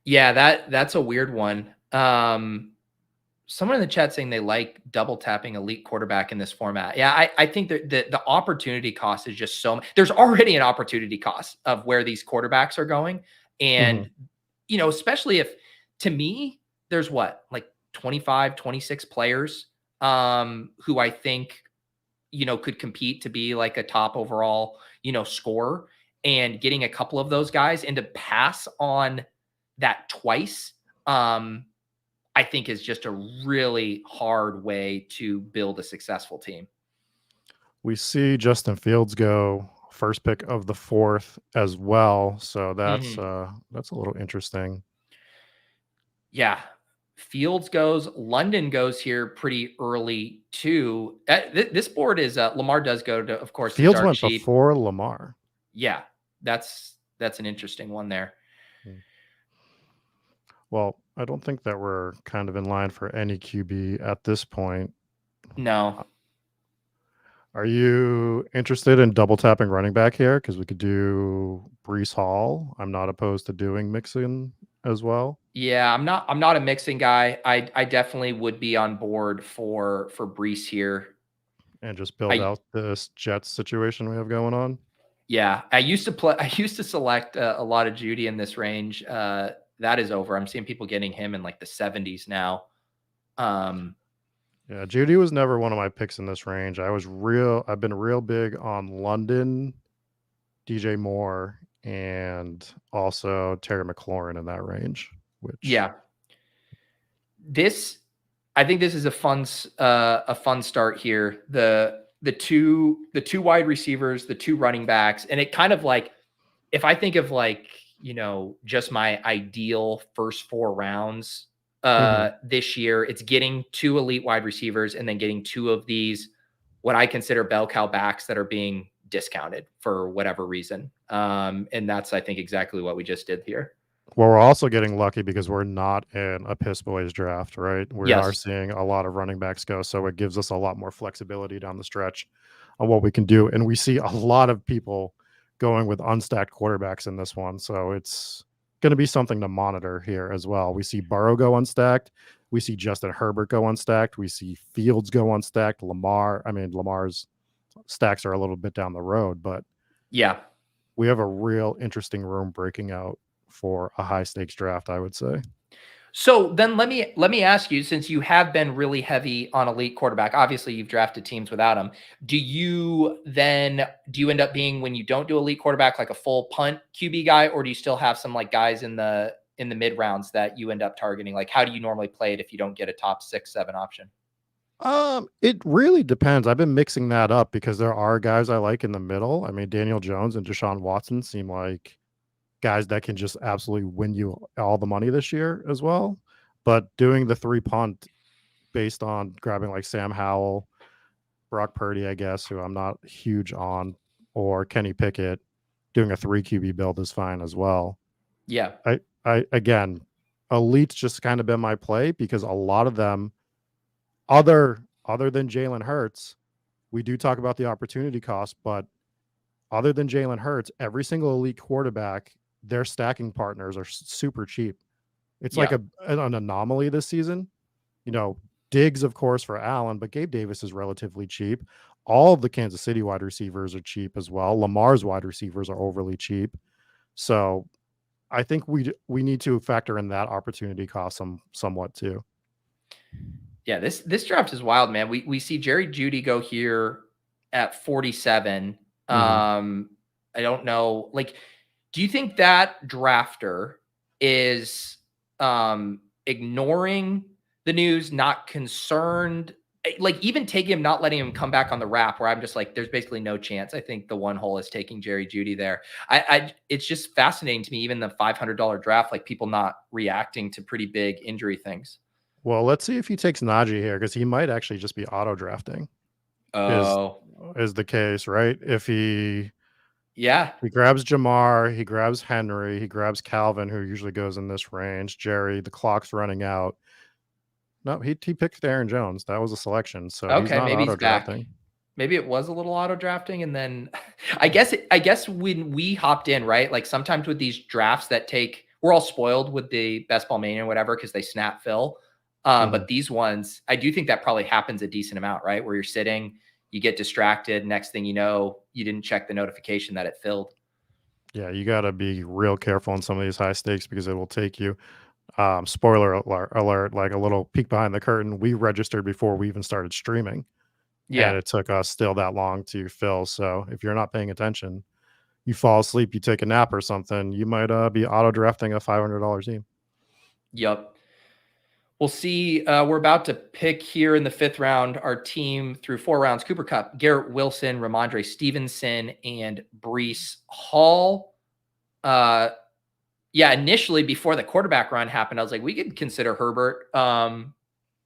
Yeah, that's a weird one. Someone in the chat saying they like double tapping elite quarterback in this format. Yeah, I think that the opportunity cost is just so much. There's already an opportunity cost of where these quarterbacks are going. And, especially if, to me, there's like 25, 26 players who I think, could compete to be like a top overall, scorer, and getting a couple of those guys and to pass on that twice, I think is just a really hard way to build a successful team. We see Justin Fields go first pick of the 4th as well. So that's a little interesting. Yeah. Fields goes, London goes here pretty early too. This board is Lamar does go to, of course, Fields went before Lamar. Yeah. That's an interesting one there. Well, I don't think that we're kind of in line for any QB at this point. No. Are you interested in double tapping running back here? Because we could do Breece Hall. I'm not opposed to doing Mixon as well. Yeah, I'm not a Mixon guy. I definitely would be on board for Breece here. And just build out this Jets situation we have going on. Yeah, I used to select a lot of Judy in this range. That is over. I'm seeing people getting him in like the 70s now. Yeah, Judy was never one of my picks in this range. I've been real big on London, DJ Moore, and also Terry McLaurin in that range. Which Yeah. I think this is a fun start here. The two wide receivers, the two running backs, and it kind of like, if I think of like, just my ideal first 4 rounds this year, it's getting 2 elite wide receivers and then getting 2 of these, what I consider bell cow backs that are being discounted for whatever reason. And that's, I think, exactly what we just did here. Well, we're also getting lucky because we're not in a Piss Boys draft, right? We are Yes. seeing a lot of running backs go, so it gives us a lot more flexibility down the stretch on what we can do. And we see a lot of people going with unstacked quarterbacks in this one, so it's going to be something to monitor here as well. We see Burrow go unstacked. We see Justin Herbert go unstacked. We see Fields go unstacked. Lamar's stacks are a little bit down the road, but Yeah. we have a real interesting room breaking out for a high stakes draft, I would say. So then let me ask you, since you have been really heavy on elite quarterback, obviously you've drafted teams without them. Do you end up being, when you don't do elite quarterback, like a full punt QB guy, or do you still have some like guys in the mid rounds that you end up targeting? Like, how do you normally play it if you don't get a top 6, 7 option? It really depends. I've been mixing that up because there are guys I like in the middle. I mean, Daniel Jones and Deshaun Watson seem like guys that can just absolutely win you all the money this year as well. But doing the 3 punt based on grabbing like Sam Howell, Brock Purdy, I guess, who I'm not huge on, or Kenny Pickett, doing a 3 QB build is fine as well. Yeah. I again, elite's just kind of been my play because a lot of them, other than Jalen Hurts, we do talk about the opportunity cost, but other than Jalen Hurts, every single elite quarterback, their stacking partners are super cheap. It's like an anomaly this season. Diggs, of course, for Allen, but Gabe Davis is relatively cheap. All of the Kansas City wide receivers are cheap as well. Lamar's wide receivers are overly cheap. So I think we need to factor in that opportunity cost somewhat too. Yeah, this draft is wild, man. We see Jerry Jeudy go here at 47. I don't know. Like, do you think that drafter is ignoring the news, not concerned? Like, even taking him, not letting him come back on the wrap, where I'm just like, there's basically no chance. I think the one hole is taking Jerry Jeudy there. It's just fascinating to me, even the $500 draft, like people not reacting to pretty big injury things. Well, let's see if he takes Najee here, because he might actually just be auto drafting. Oh, is the case, right? If he grabs Jamar, he grabs Henry, he grabs Calvin, who usually goes in this range. Jerry, the clock's running out. No, he picked Aaron Jones. That was a selection, so he's not maybe auto he's back. drafting. Maybe it was a little auto drafting, and then I guess when we hopped in, right? Like sometimes with these drafts that we're all spoiled with the Best Ball Mania and whatever because they snap fill. But these ones, I do think that probably happens a decent amount, right? Where you're sitting, you get distracted. Next thing you know, you didn't check the notification that it filled. Yeah, you got to be real careful on some of these high stakes because it will take you. Spoiler alert, like a little peek behind the curtain. We registered before we even started streaming. Yeah. And it took us still that long to fill. So if you're not paying attention, you fall asleep, you take a nap or something, you might be auto drafting a $500 team. Yep. We'll see. We're about to pick here in the 5th round our team through 4 rounds. Cooper Kupp, Garrett Wilson, Ramondre Stevenson, and Breece Hall. Initially before the quarterback run happened, I was like, we could consider Herbert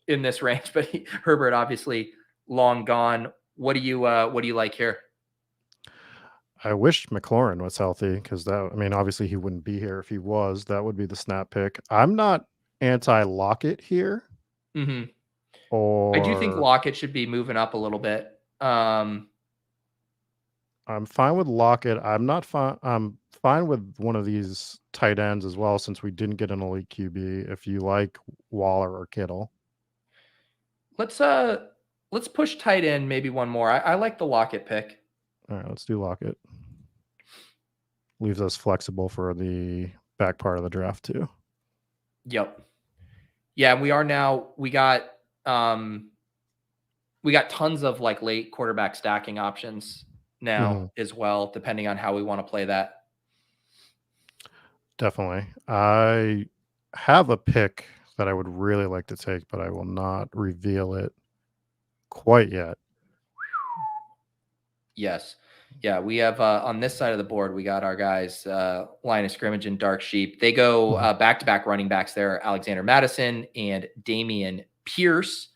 in this range, but Herbert obviously long gone. What do you like here? I wish McLaurin was healthy because obviously he wouldn't be here if he was. That would be the snap pick. I'm not anti-Lockett here. I do think Lockett should be moving up a little bit. I'm fine with Lockett. I'm fine with one of these tight ends as well, since we didn't get an elite QB. If you like Waller or Kittle, let's push tight end maybe one more. I like the Lockett pick. All right, let's do Lockett. Leaves us flexible for the back part of the draft too. Yep. Yeah, we got tons of like late quarterback stacking options now as well, depending on how we want to play that. Definitely. I have a pick that I would really like to take, but I will not reveal it quite yet. Yes. Yeah, we have on this side of the board, we got our guys, line of scrimmage and Dark Sheep. They go Mhm. back to back running backs there, Alexander Madison and Damian Pierce.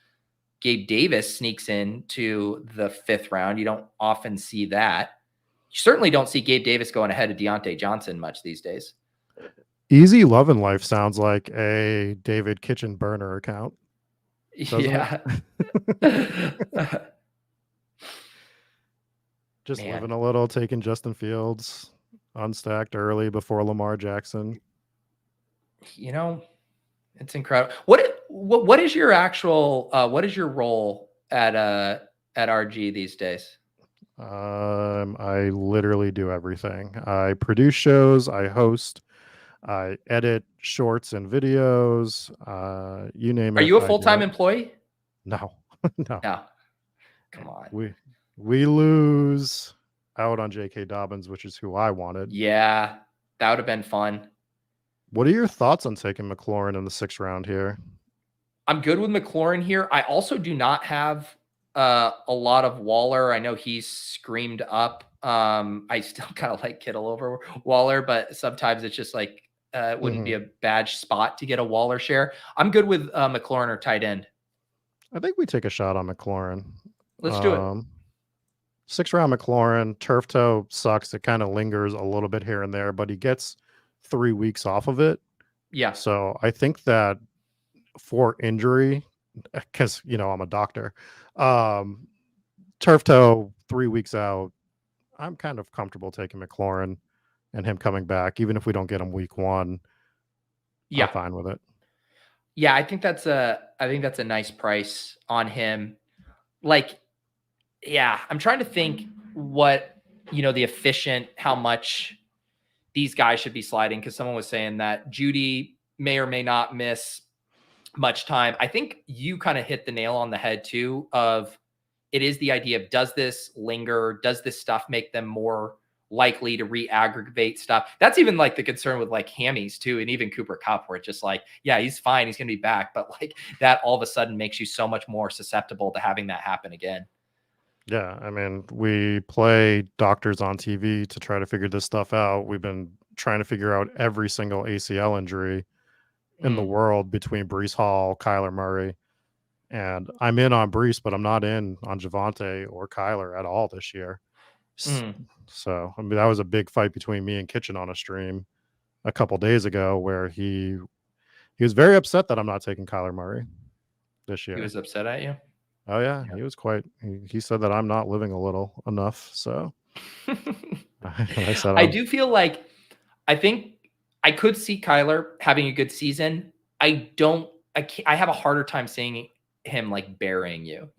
Gabe Davis sneaks in to the 5th round. You don't often see that. You certainly don't see Gabe Davis going ahead of Deontay Johnson much these days. Easy Love and Life sounds like a David Kitchen burner account, doesn't Yeah. it? Just Man, living a little, taking Justin Fields unstacked early before Lamar Jackson. you know, it's incredible. What is your actual what is your role at RG these days? I literally do everything. I produce shows, I host, I edit shorts and videos. You name Are it, you a I do full-time it. employee? No, no. No. Come on. We lose out on J.K. Dobbins, which is who I wanted. Yeah, that would have been fun. What are your thoughts on taking McLaurin in the 6th round here? I'm good with McLaurin here. I also do not have a lot of Waller. I know he's screamed up. I still kind of like Kittle over Waller, but sometimes it's just like it wouldn't be Mhm. a bad spot to get a Waller share. I'm good with McLaurin or tight end. I think we take a shot on McLaurin. Let's do it. 6th round McLaurin, turf toe sucks. It kind of lingers a little bit here and there, but he gets 3 weeks off of it. Yeah. So I think that for injury, because I'm a doctor, turf toe 3 weeks out, I'm kind of comfortable taking McLaurin and him coming back, even if we don't get him week 1. I'm Yeah. fine with it. Yeah, I think that's a nice price on him. Like, yeah, I'm trying to think what, how much these guys should be sliding, because someone was saying that Judy may or may not miss much time. I think you kind of hit the nail on the head too, of it is the idea of, does this linger? Does this stuff make them more likely to re-aggravate stuff? That's even like the concern with like hammies too, and even Cooper Kupp, where it's just like, yeah, he's fine, he's gonna be back, but like that all of a sudden makes you so much more susceptible to having that happen again. Yeah, I mean, we play doctors on TV to try to figure this stuff out. We've been trying to figure out every single ACL injury in the world between Breece Hall, Kyler Murray, and I'm in on Breece, but I'm not in on Javonte or Kyler at all this year. So, I mean, that was a big fight between me and Kitchen on a stream a couple days ago, where he was very upset that I'm not taking Kyler Murray this year. He was upset at you? Oh yeah, he was quite. He said that I'm not living a little enough. So I said, I do feel like, I think I could see Kyler having a good season. I have a harder time seeing him like burying you,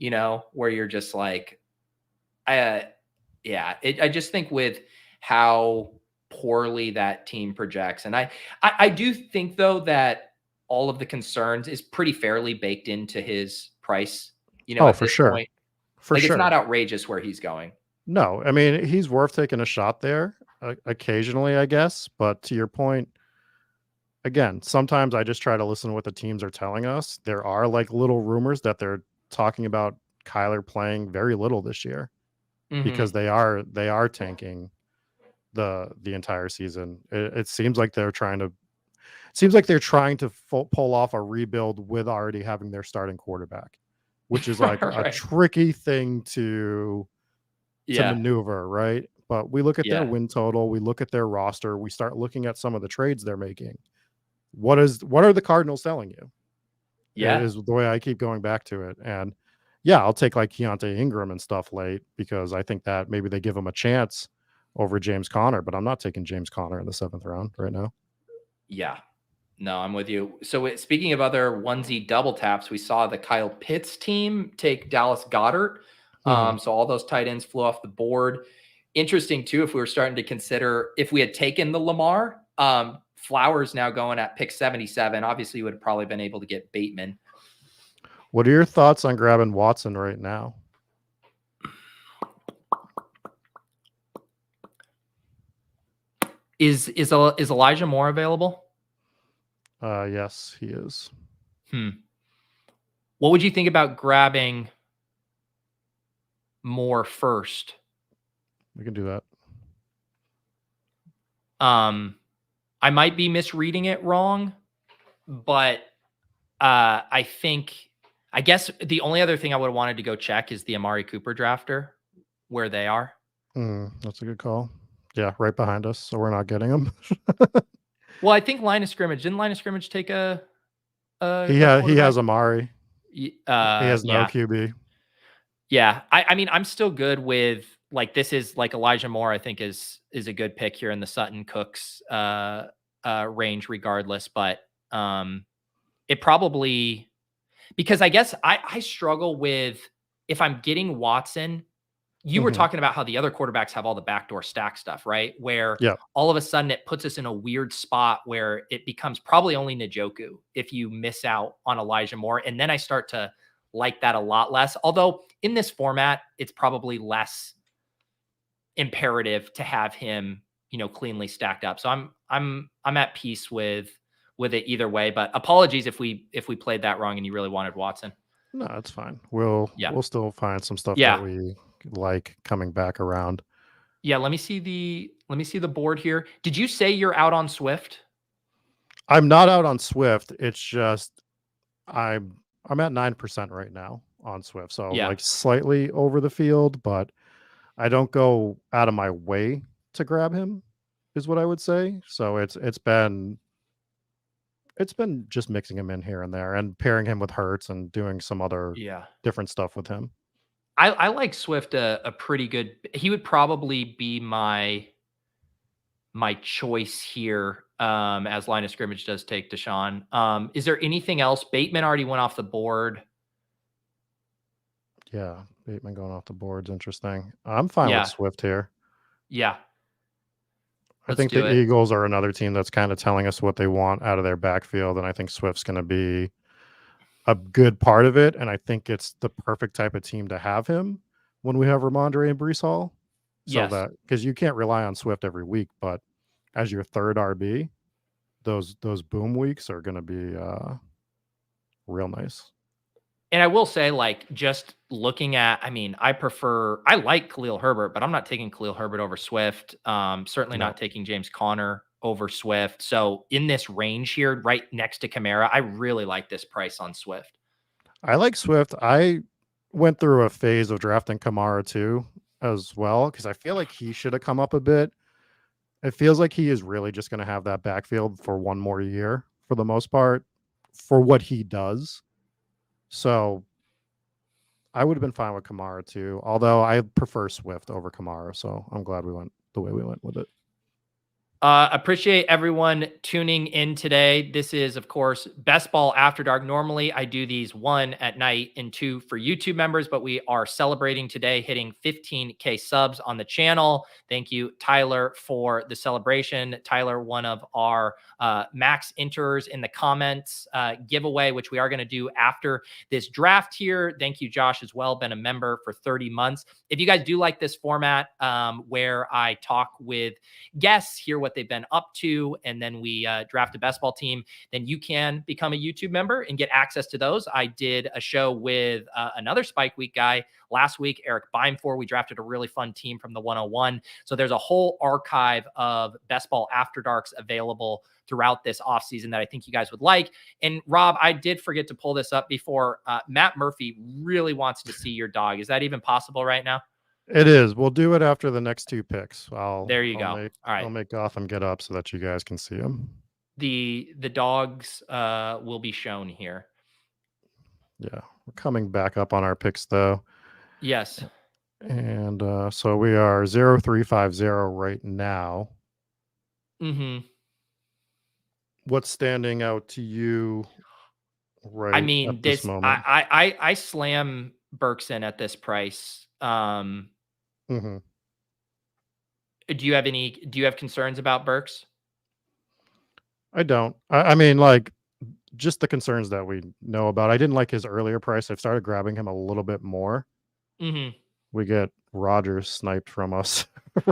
where you're just like, I just think with how poorly that team projects. And I do think though that all of the concerns is pretty fairly baked into his price, at for this sure, point. for Like, sure. it's not outrageous where he's going. No, I mean, he's worth taking a shot there occasionally, I guess. But to your point, again, sometimes I just try to listen to what the teams are telling us. There are like little rumors that they're talking about Kyler playing very little this year because they are tanking the entire season. It seems like they're trying to pull off a rebuild with already having their starting quarterback, which is like a Right. tricky thing to maneuver, right? But we look at their win total, we look at their roster, we start looking at some of the trades they're making. What are the Cardinals telling you? Yeah. Is the way I keep going back to it. And yeah, I'll take like Keontae Ingram and stuff late, because I think that maybe they give him a chance over James Conner, but I'm not taking James Conner in the 7th round right now. Yeah. No, I'm with you. So speaking of other onesie double taps, we saw the Kyle Pitts team take Dallas Goedert. So all those tight ends flew off the board. Interesting too, if we were starting to consider if we had taken the Lamar, Flowers now going at pick 77. Obviously, you would have probably been able to get Bateman. What are your thoughts on grabbing Watson right now? Is Elijah Moore available? Yes, he is. What would you think about grabbing Moore first? We can do that. I might be misreading it wrong, but I guess the only other thing I would have wanted to go check is the Amari Cooper drafter, where they are. That's a good call. Yeah, right behind us, so we're not getting him. Well, I think line of scrimmage. Didn't line of scrimmage take a He has Amari. He He has no QB. Yeah. I mean, I'm still good with like this is like Elijah Moore, I think is a good pick here in the Sutton Cooks range regardless. But it probably because I guess I struggle with if I'm getting Watson. You were talking about how the other quarterbacks have all the backdoor stack stuff, right? Where all of a sudden it puts us in a weird spot where it becomes probably only Njoku if you miss out on Elijah Moore. And then I start to like that a lot less. Although in this format, it's probably less imperative to have him, cleanly stacked up. So I'm at peace with it either way. But apologies if we played that wrong and you really wanted Watson. No, it's fine. We'll still find some stuff that we like coming back around. Yeah, let me see the board here. Did you say you're out on Swift? I'm not out on Swift. It's just I'm at 9% right now on Swift. So like slightly over the field, but I don't go out of my way to grab him, is what I would say. So it's been just mixing him in here and there and pairing him with Hurts and doing some other different stuff with him. I like Swift a pretty good. He would probably be my choice here as line of scrimmage does take Deshaun. Is there anything else? Bateman already went off the board. Yeah, Bateman going off the board's interesting. I'm fine with Swift here. Yeah. I think the Eagles are another team that's kind of telling us what they want out of their backfield, and I think Swift's going to be a good part of it, and I think it's the perfect type of team to have him when we have Ramondre and Breece Hall. So that because you can't rely on Swift every week, but as your third RB, those boom weeks are going to be real nice. And I will say, like, just looking at, I mean, I like Khalil Herbert, but I'm not taking Khalil Herbert over Swift. Certainly not taking James Conner over Swift. So in this range here, right next to Kamara, I really like this price on Swift. I like Swift. I went through a phase of drafting Kamara too as well, because I feel like he should have come up a bit. It feels like he is really just going to have that backfield for one more year for the most part for what he does. So I would have been fine with Kamara too, although I prefer Swift over Kamara. So I'm glad we went the way we went with it. Appreciate everyone tuning in today. This is, of course, Best Ball After Dark. Normally, I do these 1 at night and 2 for YouTube members, but we are celebrating today, hitting 15K subs on the channel. Thank you, Tyler, for the celebration. Tyler, one of our max enterers in the comments giveaway, which we are going to do after this draft here. Thank you, Josh, as well. Been a member for 30 months. If you guys do like this format where I talk with guests, hear what they've been up to, and then we draft a best ball team, then you can become a YouTube member and get access to those. I did a show with another Spike Week guy last week, Eric Beimfor. We drafted a really fun team from the 101. So there's a whole archive of Best Ball After Darks available throughout this offseason that I think you guys would like. And Rob, I did forget to pull this up before. Matt Murphy really wants to see your dog. Is that even possible right now? It is. We'll do it after the next 2 picks. There you go. All right. I'll make Gotham get up so that you guys can see him. The dogs will be shown here. Yeah. We're coming back up on our picks though. Yes. And so we are 0-3-5-0 right now. Mm-hmm. What's standing out to you right I mean, at this moment? I slam Berkson at this price. Mm-hmm. Do you have concerns about Burks? I don't. I mean, like, just the concerns that we know about. I didn't like his earlier price. I've started grabbing him a little bit more. Mm-hmm. We get Rodgers sniped from us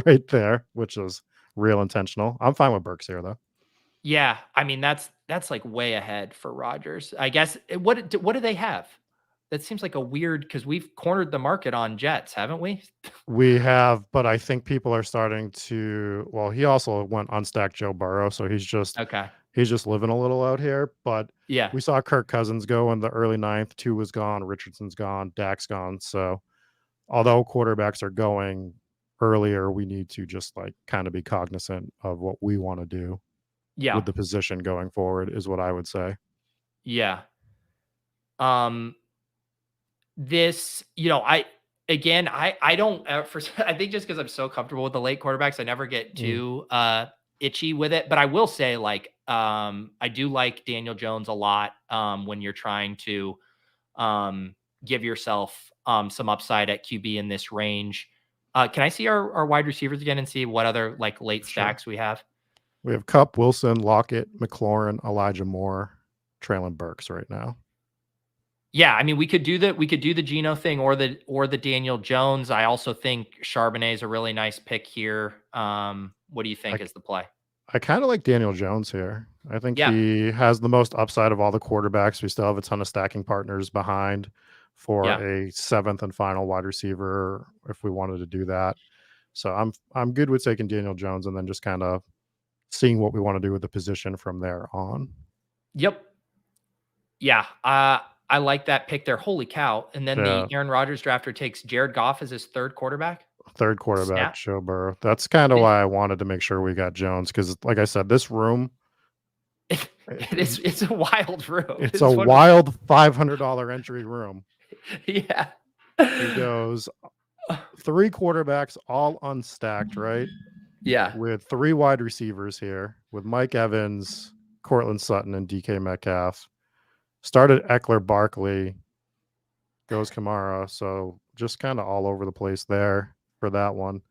right there, which is real intentional. I'm fine with Burks here though. Yeah, I mean that's like way ahead for Rodgers. I guess what do they have? That seems like a weird because we've cornered the market on Jets, haven't we? We have, but I think people are starting to. Well, he also went unstacked Joe Burrow, so Okay. he's just living a little out here. But Yeah. we saw Kirk Cousins go in the early ninth. Two was gone. Richardson's gone. Dak's gone. So although quarterbacks are going earlier, we need to just like kind of be cognizant of what we want to do Yeah. with the position going forward, is what I would say. Yeah. Um this, I don't for I think just because I'm so comfortable with the late quarterbacks, I never get too itchy with it. But I will say, like, I do like Daniel Jones a lot when you're trying to give yourself some upside at QB in this range. Can I see our wide receivers again and see what other like late Sure. stacks we have? We have Cup, Wilson, Lockett, McLaurin, Elijah Moore, Traylon Burks right now. Yeah, I mean, we could do the Geno thing or the Daniel Jones. I also think Charbonnet is a really nice pick here. What do you think is the play? I kind of like Daniel Jones here. I think Yeah. he has the most upside of all the quarterbacks. We still have a ton of stacking partners behind for Yeah. a seventh and final wide receiver if we wanted to do that. So I'm good with taking Daniel Jones and then just kind of seeing what we want to do with the position from there on. Yep. Yeah. I like that pick there. Holy cow. And then Yeah. the Aaron Rodgers drafter takes Jared Goff as his third quarterback. Third quarterback, Snap. Joe Burrow. That's kind of why I wanted to make sure we got Jones because, like I said, this room. It's a wild room. It's a wild $500 entry room. Yeah. He goes 3 quarterbacks, all unstacked, right? Yeah. With 3 wide receivers here, with Mike Evans, Cortland Sutton, and DK Metcalf. Started Eckler, Barkley, goes Kamara. So just kind of all over the place there for that one.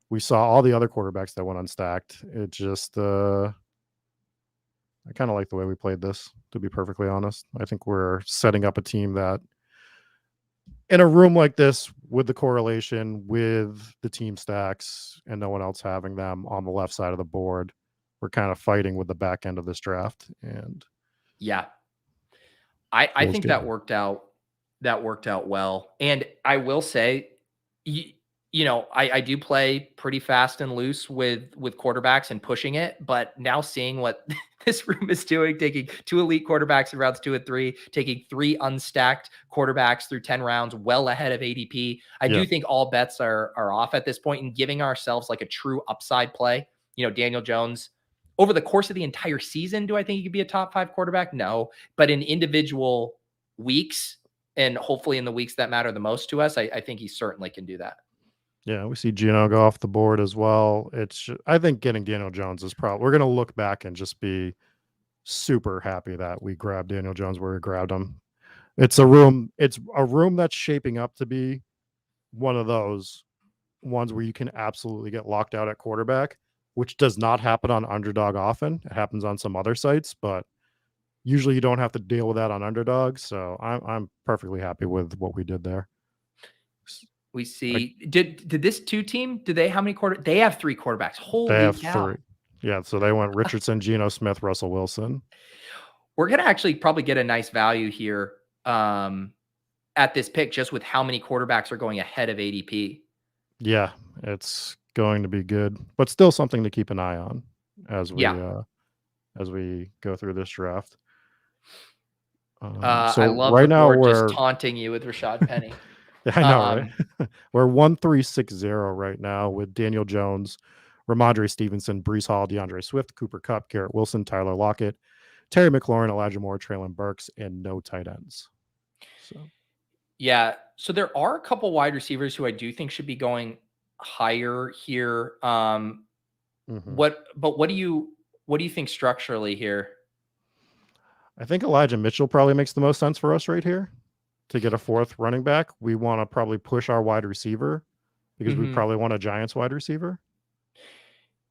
We saw all the other quarterbacks that went unstacked. It just, I kind of like the way we played this, to be perfectly honest. I think we're setting up a team that, in a room like this, with the correlation with the team stacks and no one else having them on the left side of the board, we're kind of fighting with the back end of this draft. And yeah, I think good. that worked out. That worked out well. And I will say, I do play pretty fast and loose with quarterbacks and pushing it, but now seeing what this room is doing, taking 2 elite quarterbacks in rounds 2 and 3, taking 3 unstacked quarterbacks through 10 rounds, well ahead of ADP. I do think all bets are off at this point, and giving ourselves like a true upside play. Daniel Jones over the course of the entire season, do I think he could be a top 5 quarterback? No, but in individual weeks, and hopefully in the weeks that matter the most to us, I think he certainly can do that. Yeah, we see Geno go off the board as well. I think getting Daniel Jones is probably, we're going to look back and just be super happy that we grabbed Daniel Jones where we grabbed him. It's a room that's shaping up to be one of those ones where you can absolutely get locked out at quarterback, which does not happen on Underdog often. It happens on some other sites, but usually you don't have to deal with that on Underdog. So I'm perfectly happy with what we did there. We see, did this 2 team, they have 3 quarterbacks. Holy They have cow. 3. Yeah, so they went Richardson, Geno Smith, Russell Wilson. We're going to actually probably get a nice value here at this pick, just with how many quarterbacks are going ahead of ADP. Yeah, it's going to be good, but still something to keep an eye on as we go through this draft. So I love right the now board we're just taunting you with Rashad Penny. I know, right? We're 1-3-6-0 right now with Daniel Jones, Ramondre Stevenson, Breece Hall, DeAndre Swift, Cooper Kupp, Garrett Wilson, Tyler Lockett, Terry McLaurin, Elijah Moore, Traylon Burks, and no tight ends. So yeah, so there are a couple wide receivers who I do think should be going higher here. What do you think structurally here? I think Elijah Mitchell probably makes the most sense for us right here. To get a 4th running back, we want to probably push our wide receiver because we probably want a Giants wide receiver.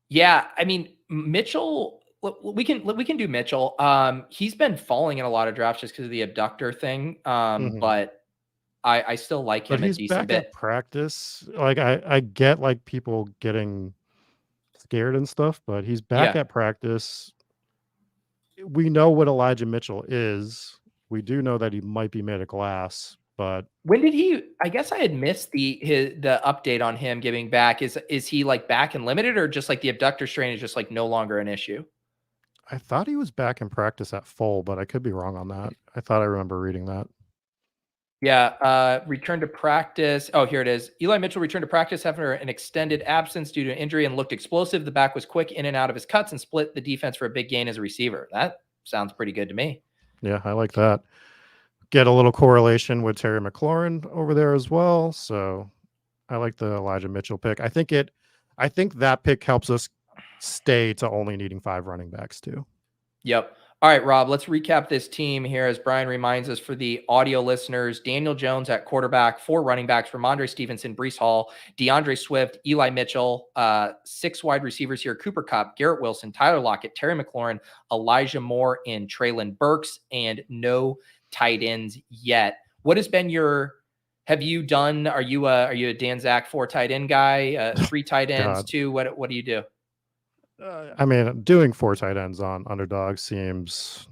Yeah, I mean, Mitchell, we can do Mitchell. He's been falling in a lot of drafts just because of the abductor thing. But I still like him but he's a decent back bit. at practice. Like I get like people getting scared and stuff, but he's back Yeah. at practice. We know what Elijah Mitchell is. We do know that he might be made of glass, but When did he? I guess I had missed the update on him giving back. Is he like back and limited, or just like the abductor strain is just like no longer an issue? I thought he was back in practice at full, but I could be wrong on that. I thought I remember reading that. Yeah, return to practice. Oh, here it is. Eli Mitchell returned to practice after an extended absence due to an injury and looked explosive. The back was quick in and out of his cuts and split the defense for a big gain as a receiver. That sounds pretty good to me. Yeah, I like that. Get a little correlation with Terry McLaurin over there as well. So I like the Elijah Mitchell pick. I think that pick helps us stay to only needing 5 running backs too. Yep. All right, Rob, let's recap this team here as Brian reminds us for the audio listeners. Daniel Jones at quarterback, 4 running backs from Ramondre Stevenson, Breece Hall, DeAndre Swift, Eli Mitchell, 6 wide receivers here, Cooper Kupp, Garrett Wilson, Tyler Lockett, Terry McLaurin, Elijah Moore, and Treylon Burks, and no tight ends yet. What has been are you a Dan Zach 4 tight end guy, 3 tight ends, God. 2? What do you do? I mean, doing 4 tight ends on underdog seems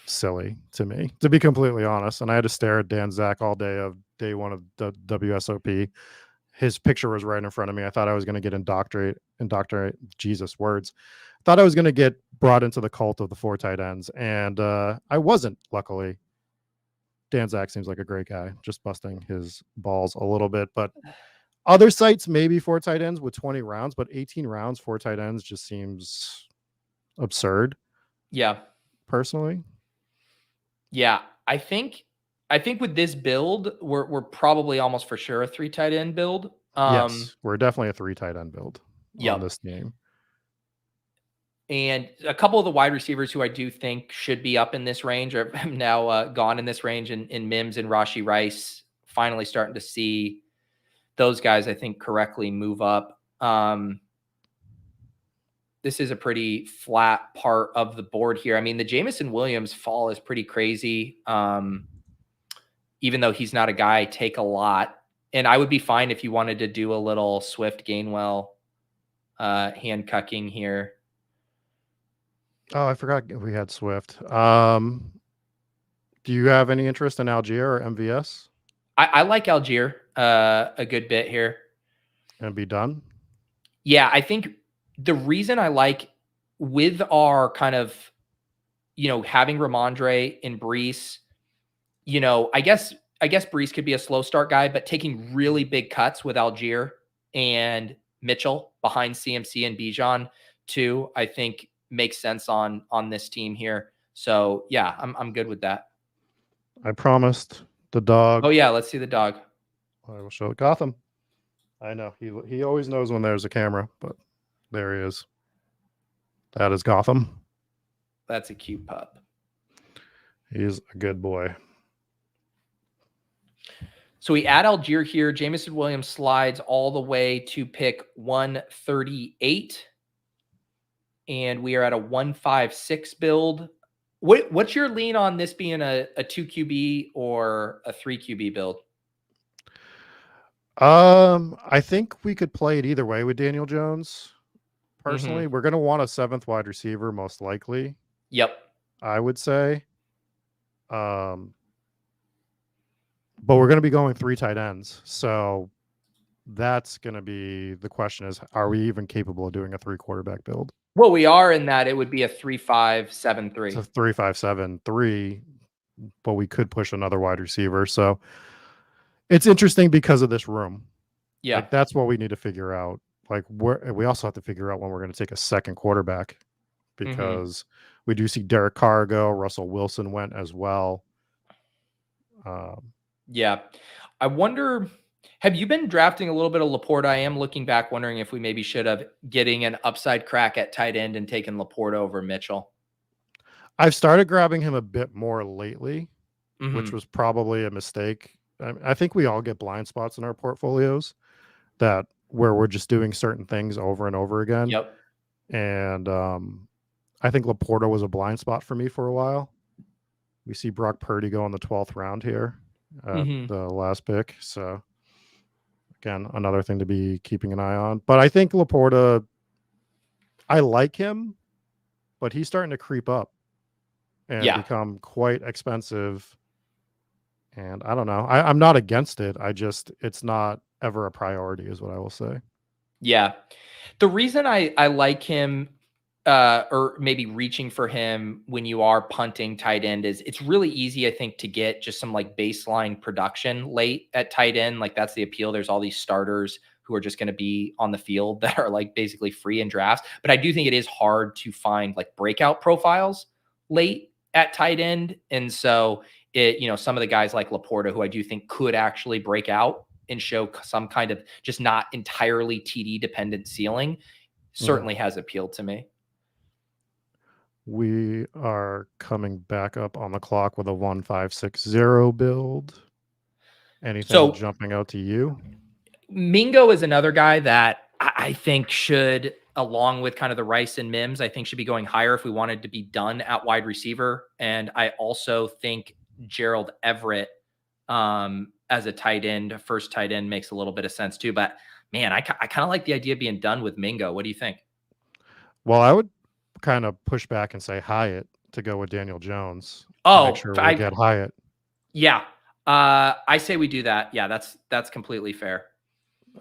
silly to me, to be completely honest. And I had to stare at Dan Zach all day of day 1 of the WSOP. His picture was right in front of me. I thought I was going to get indoctrinated, Jesus words. Thought I was going to get brought into the cult of the 4 tight ends. And I wasn't, luckily. Dan Zach seems like a great guy, just busting his balls a little bit. But other sites, maybe 4 tight ends with 20 rounds, but 18 rounds, 4 tight ends just seems absurd. Yeah. Personally. Yeah. I think with this build, we're probably almost for sure a 3 tight end build. Yes, we're definitely a 3 tight end build on this game. And a couple of the wide receivers who I do think should be up in this range are now gone in this range in Mims and Rashee Rice. Finally starting to see those guys, I think, correctly move up. This is a pretty flat part of the board here. I mean, the Jameson Williams fall is pretty crazy. Even though he's not a guy I take a lot. And I would be fine if you wanted to do a little Swift Gainwell hand cucking here. Oh, I forgot we had Swift. Do you have any interest in Algier or MVS? I like Algier a good bit here. And be done? Yeah, I think the reason I like with our kind of, having Ramondre and Breece, I guess Breece could be a slow start guy, but taking really big cuts with Algier and Mitchell behind CMC and Bijan too, I think makes sense on this team here. So yeah, I'm good with that. I promised the dog. Oh yeah, let's see the dog. I will show it. Gotham. I know he always knows when there's a camera, but there he is. That is Gotham. That's a cute pup. He's a good boy. So we add Algier here. Jameson Williams slides all the way to pick 138. And we are at a 156 build. What's your lean on this being a 2 QB or a 3 QB build? I think we could play it either way with Daniel Jones. Personally, we're going to want a 7th wide receiver, most likely. Yep. I would say. But we're going to be going 3 tight ends. So that's going to be the question is, are we even capable of doing a 3 quarterback build? Well, we are in that it would be a 3-5-7-3. It's a 3-5-7-3, but we could push another wide receiver. So it's interesting because of this room. Yeah. Like, that's what we need to figure out. Like, we also have to figure out when we're going to take a 2nd quarterback because we do see Derek Carr go. Russell Wilson went as well. Yeah. I wonder, have you been drafting a little bit of Laporta? I am looking back, wondering if we maybe should have getting an upside crack at tight end and taking Laporta over Mitchell. I've started grabbing him a bit more lately, which was probably a mistake. I think we all get blind spots in our portfolios where we're just doing certain things over and over again. Yep. And I think Laporta was a blind spot for me for a while. We see Brock Purdy go in the 12th round here at the last pick. So again, another thing to be keeping an eye on. But I think Laporta I like him, but he's starting to creep up and Yeah. become quite expensive. And I don't know. I'm not against it. It's not ever a priority, is what I will say. Yeah. The reason I like him, or maybe reaching for him when you are punting tight end, is it's really easy, I think, to get just some like baseline production late at tight end. Like that's the appeal. There's all these starters who are just going to be on the field that are like basically free in drafts. But I do think it is hard to find like breakout profiles late at tight end. And so some of the guys like Laporta, who I do think could actually break out and show some kind of just not entirely TD dependent ceiling, certainly has appealed to me. We are coming back up on the clock with a 1560 build. Anything jumping out to you? Mingo is another guy that I think should, along with kind of the Rice and Mims, I think should be going higher if we wanted to be done at wide receiver. And I also think Gerald Everett as a tight end, first tight end, makes a little bit of sense too. But man, I kind of like the idea of being done with Mingo. What do you think? Well, I would kind of push back and say Hyatt to go with Daniel Jones. Oh, make sure we get Hyatt. Yeah. I say we do that. Yeah, that's completely fair.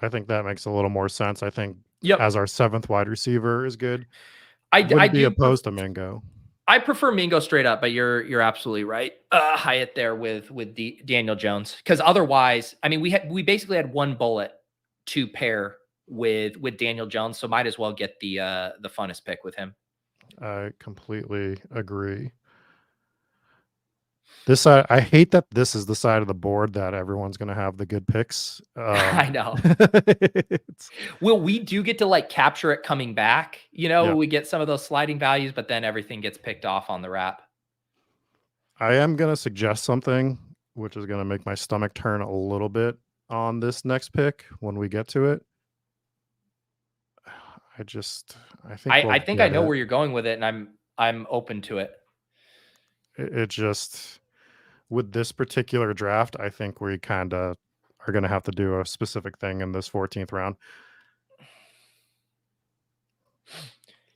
I think that makes a little more sense. I think as our 7th wide receiver is good. I'd be opposed to Mingo. I prefer Mingo straight up, but you're absolutely right. Hyatt there with Daniel Jones, because otherwise, I mean, we basically had one bullet to pair with Daniel Jones, so might as well get the funnest pick with him. I completely agree. This side, I hate that this is the side of the board that everyone's going to have the good picks. I know. Well, we do get to like capture it coming back. We get some of those sliding values, but then everything gets picked off on the wrap. I am going to suggest something, which is going to make my stomach turn a little bit on this next pick when we get to it. I think I know where you're going with it, and I'm open to it. It just, with this particular draft, I think we kind of are going to have to do a specific thing in this 14th round.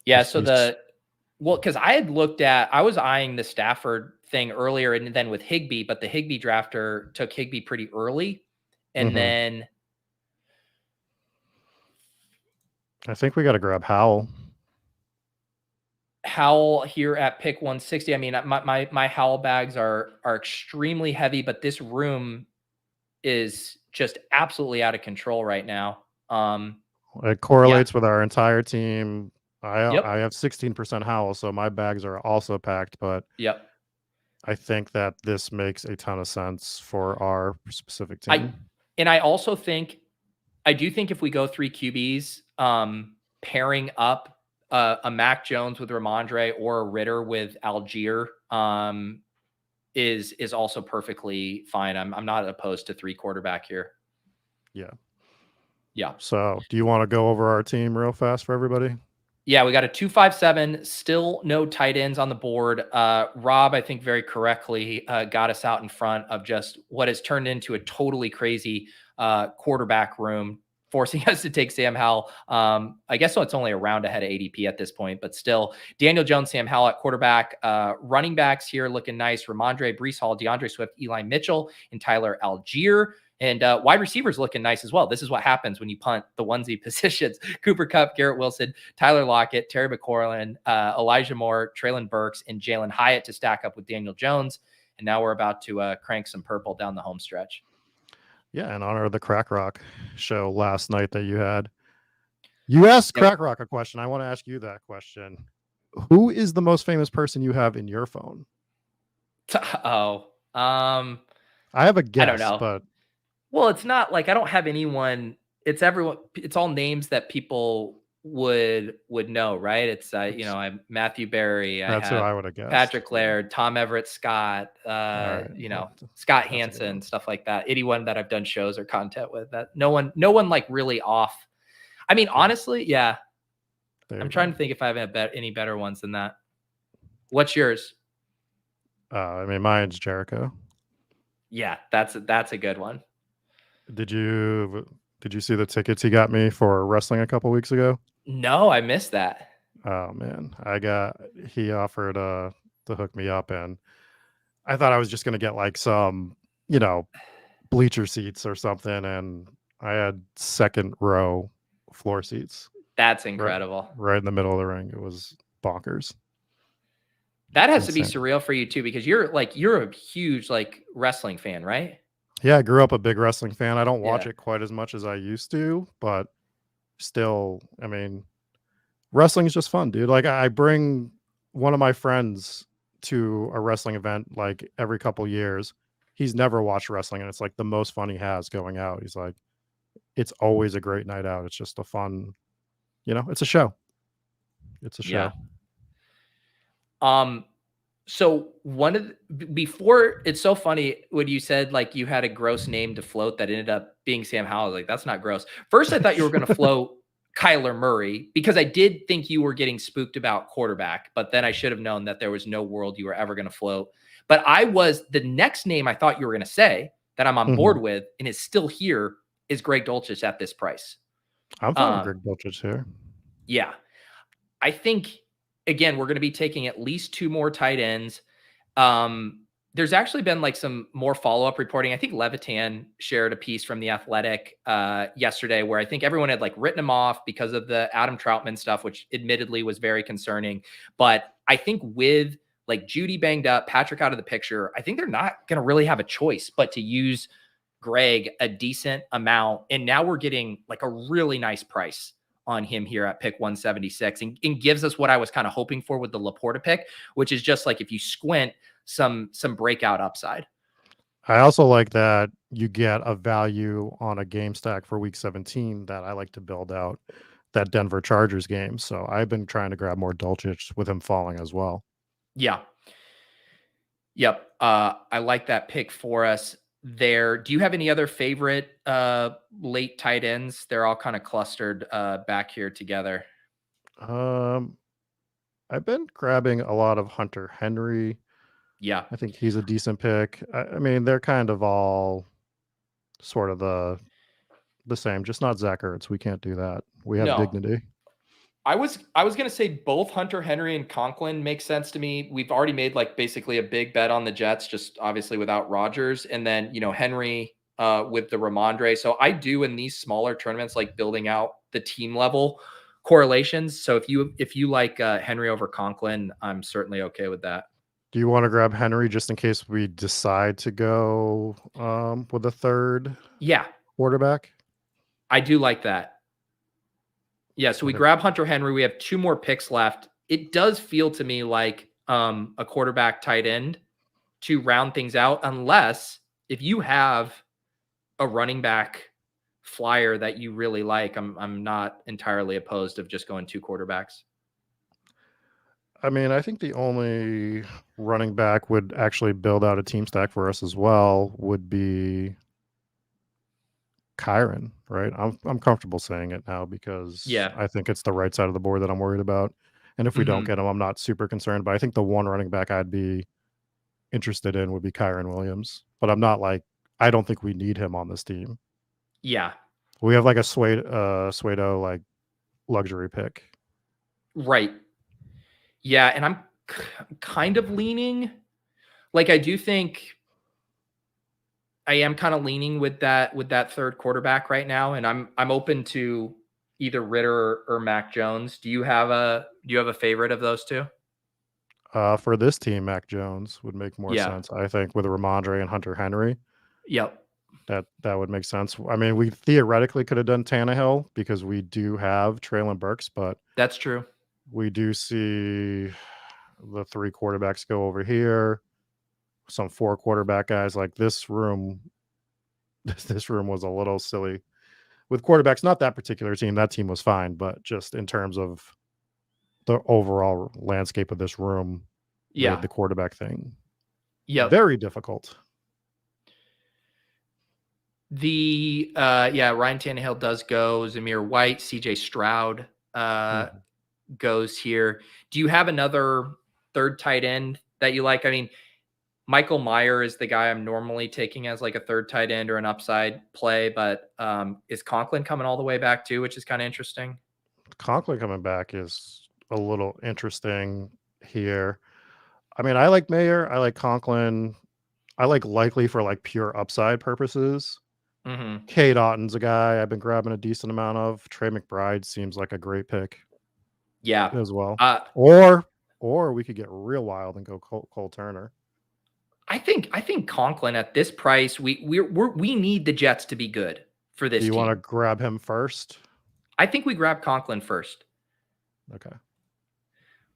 Yeah. Because I was eyeing the Stafford thing earlier and then with Higbee, but the Higbee drafter took Higbee pretty early. And then I think we got to grab Howell here at pick 160. I mean, my Howell bags are extremely heavy, but this room is just absolutely out of control right now. It correlates with our entire team. I have 16% Howell, so my bags are also packed, but I think that this makes a ton of sense for our specific team. I do think if we go 3 QBs, pairing up a Mac Jones with Ramondre or a Ritter with Algier is also perfectly fine. I'm not opposed to 3 quarterback here. Yeah. So do you want to go over our team real fast for everybody? Yeah, we got a 2-5-7, still no tight ends on the board. Rob, I think very correctly, got us out in front of just what has turned into a totally crazy quarterback room, forcing us to take Sam Howell. I guess so it's only a round ahead of ADP at this point, but still Daniel Jones, Sam Howell at quarterback. Running backs here looking nice. Ramondre, Breece Hall, DeAndre Swift, Eli Mitchell, and Tyler Algier. And wide receivers looking nice as well. This is what happens when you punt the onesie positions. Cooper Kupp, Garrett Wilson, Tyler Lockett, Terry McLaurin, Elijah Moore, Treylon Burks, and Jalen Hyatt to stack up with Daniel Jones. And now we're about to crank some purple down the home stretch. Yeah, in honor of the Crack Rock show last night that you had. You asked Crack Rock a question. I want to ask you that question. Who is the most famous person you have in your phone? I have a guess, I don't know. But well, it's not like I don't have anyone. It's everyone. It's all names that people would know, right? It's I'm Matthew Berry. That's who I would have guessed. Patrick Laird, Tom Everett Scott, Scott Hansen, stuff like that. Anyone that I've done shows or content with, that no one like really off. I mean, honestly, yeah. I'm trying to think if I have any better ones than that. What's yours? Mine's Jericho. Yeah, that's a good one. Did you see the tickets he got me for wrestling a couple weeks ago? No, I missed that. Oh man, he offered to hook me up, and I thought I was just gonna get like some, you know, bleacher seats or something, and I had second row floor seats That's right incredible. right in the middle of the ring. It was bonkers. That has to be Insane. surreal for you too, because you're a huge like wrestling fan, right? Yeah, I grew up a big wrestling fan. I don't watch Yeah. it quite as much as I used to, but still, I mean, wrestling is just fun, dude. Like I bring one of my friends to a wrestling event like every couple years. He's never watched wrestling, and it's like the most fun he has going out. He's like, it's always a great night out. It's just a fun, it's a show. It's a Yeah. show. So one of before, it's so funny when you said like you had a gross name to float that ended up being Sam Howell. I was like, that's not gross. First, I thought you were going to float Kyler Murray because I did think you were getting spooked about quarterback, but then I should have known that there was no world you were ever going to float. But the next name I thought you were going to say that I'm on Mhm. board with and is still here is Greg Dulcich at this price. I'm fine with Um, Greg Dulcich here. yeah. I think again, we're going to be taking at least two more tight ends. There's actually been like some more follow-up reporting. I think Levitan shared a piece from The Athletic yesterday where I think everyone had like written him off because of the Adam Troutman stuff, which admittedly was very concerning. But I think with like Judy banged up, Patrick out of the picture, I think they're not going to really have a choice but to use Greg a decent amount. And now we're getting like a really nice price on him here at pick 176 and gives us what I was kind of hoping for with the Laporta pick, which is just like if you squint, some breakout upside. I also like that you get a value on a game stack for week 17 that I like to build out, that Denver Chargers game. So I've been trying to grab more Dulcich with him falling as well. Yeah. Yep. I like that pick for us there. Do you have any other favorite late tight ends? They're all kind of clustered back here together. Um, I've been grabbing a lot of Hunter Henry. Yeah. I think he's a decent pick. I mean, they're kind of all sort of the same, just not Zach Ertz. We can't do that. We have No. dignity. I was going to say both Hunter Henry and Conklin make sense to me. We've already made like basically a big bet on the Jets, just obviously without Rodgers, and then Henry with the Ramondre. So I do in these smaller tournaments like building out the team level correlations. So if you like Henry over Conklin, I'm certainly okay with that. Do you want to grab Henry just in case we decide to go with a third Yeah, quarterback? I do like that. Yeah, so we Okay. grab Hunter Henry. We have two more picks left. It does feel to me like a quarterback tight end to round things out, unless if you have a running back flyer that you really like, I'm not entirely opposed of just going two quarterbacks. I mean, I think the only running back would actually build out a team stack for us as well would be Kyron, right? I'm comfortable saying it now because Yeah. I think it's the right side of the board that I'm worried about. And if we don't get him, I'm not super concerned. But I think the one running back I'd be interested in would be Kyron Williams. But I don't think we need him on this team. Yeah. We have like a Suedo like luxury pick. Right. Yeah, and I'm kind of leaning like I do think I am kind of leaning with that third quarterback right now, and I'm open to either Ritter or Mac Jones. Do you have a favorite of those two? For this team, Mac Jones would make more Yeah. sense, I think, with Ramondre and Hunter Henry. Yep. That would make sense. I mean, we theoretically could have done Tannehill because we do have Traylon Burks, but That's true. we do see the three quarterbacks go over here. Some four quarterback guys like this room. This room was a little silly with quarterbacks. Not that particular team. That team was fine, but just in terms of the overall landscape of this room, Yeah. made the quarterback thing Yep. very difficult. Ryan Tannehill does go. Zamir White, CJ Stroud goes here. Do you have another third tight end that you like? I mean, Michael Mayer is the guy I'm normally taking as like a third tight end or an upside play, but is Conklin coming all the way back too, which is kind of interesting. Conklin coming back is a little interesting here. I mean, I like Mayer. I like Conklin. I like Likely for like pure upside purposes. Mm-hmm. Cade Otton's a guy I've been grabbing a decent amount of. Trey McBride seems like a great pick Yeah. as well. Uh, Or we could get real wild and go Cole Turner. I think Conklin at this price, we need the Jets to be good for this Do you team. want to grab him first? I think we grab Conklin first. Okay.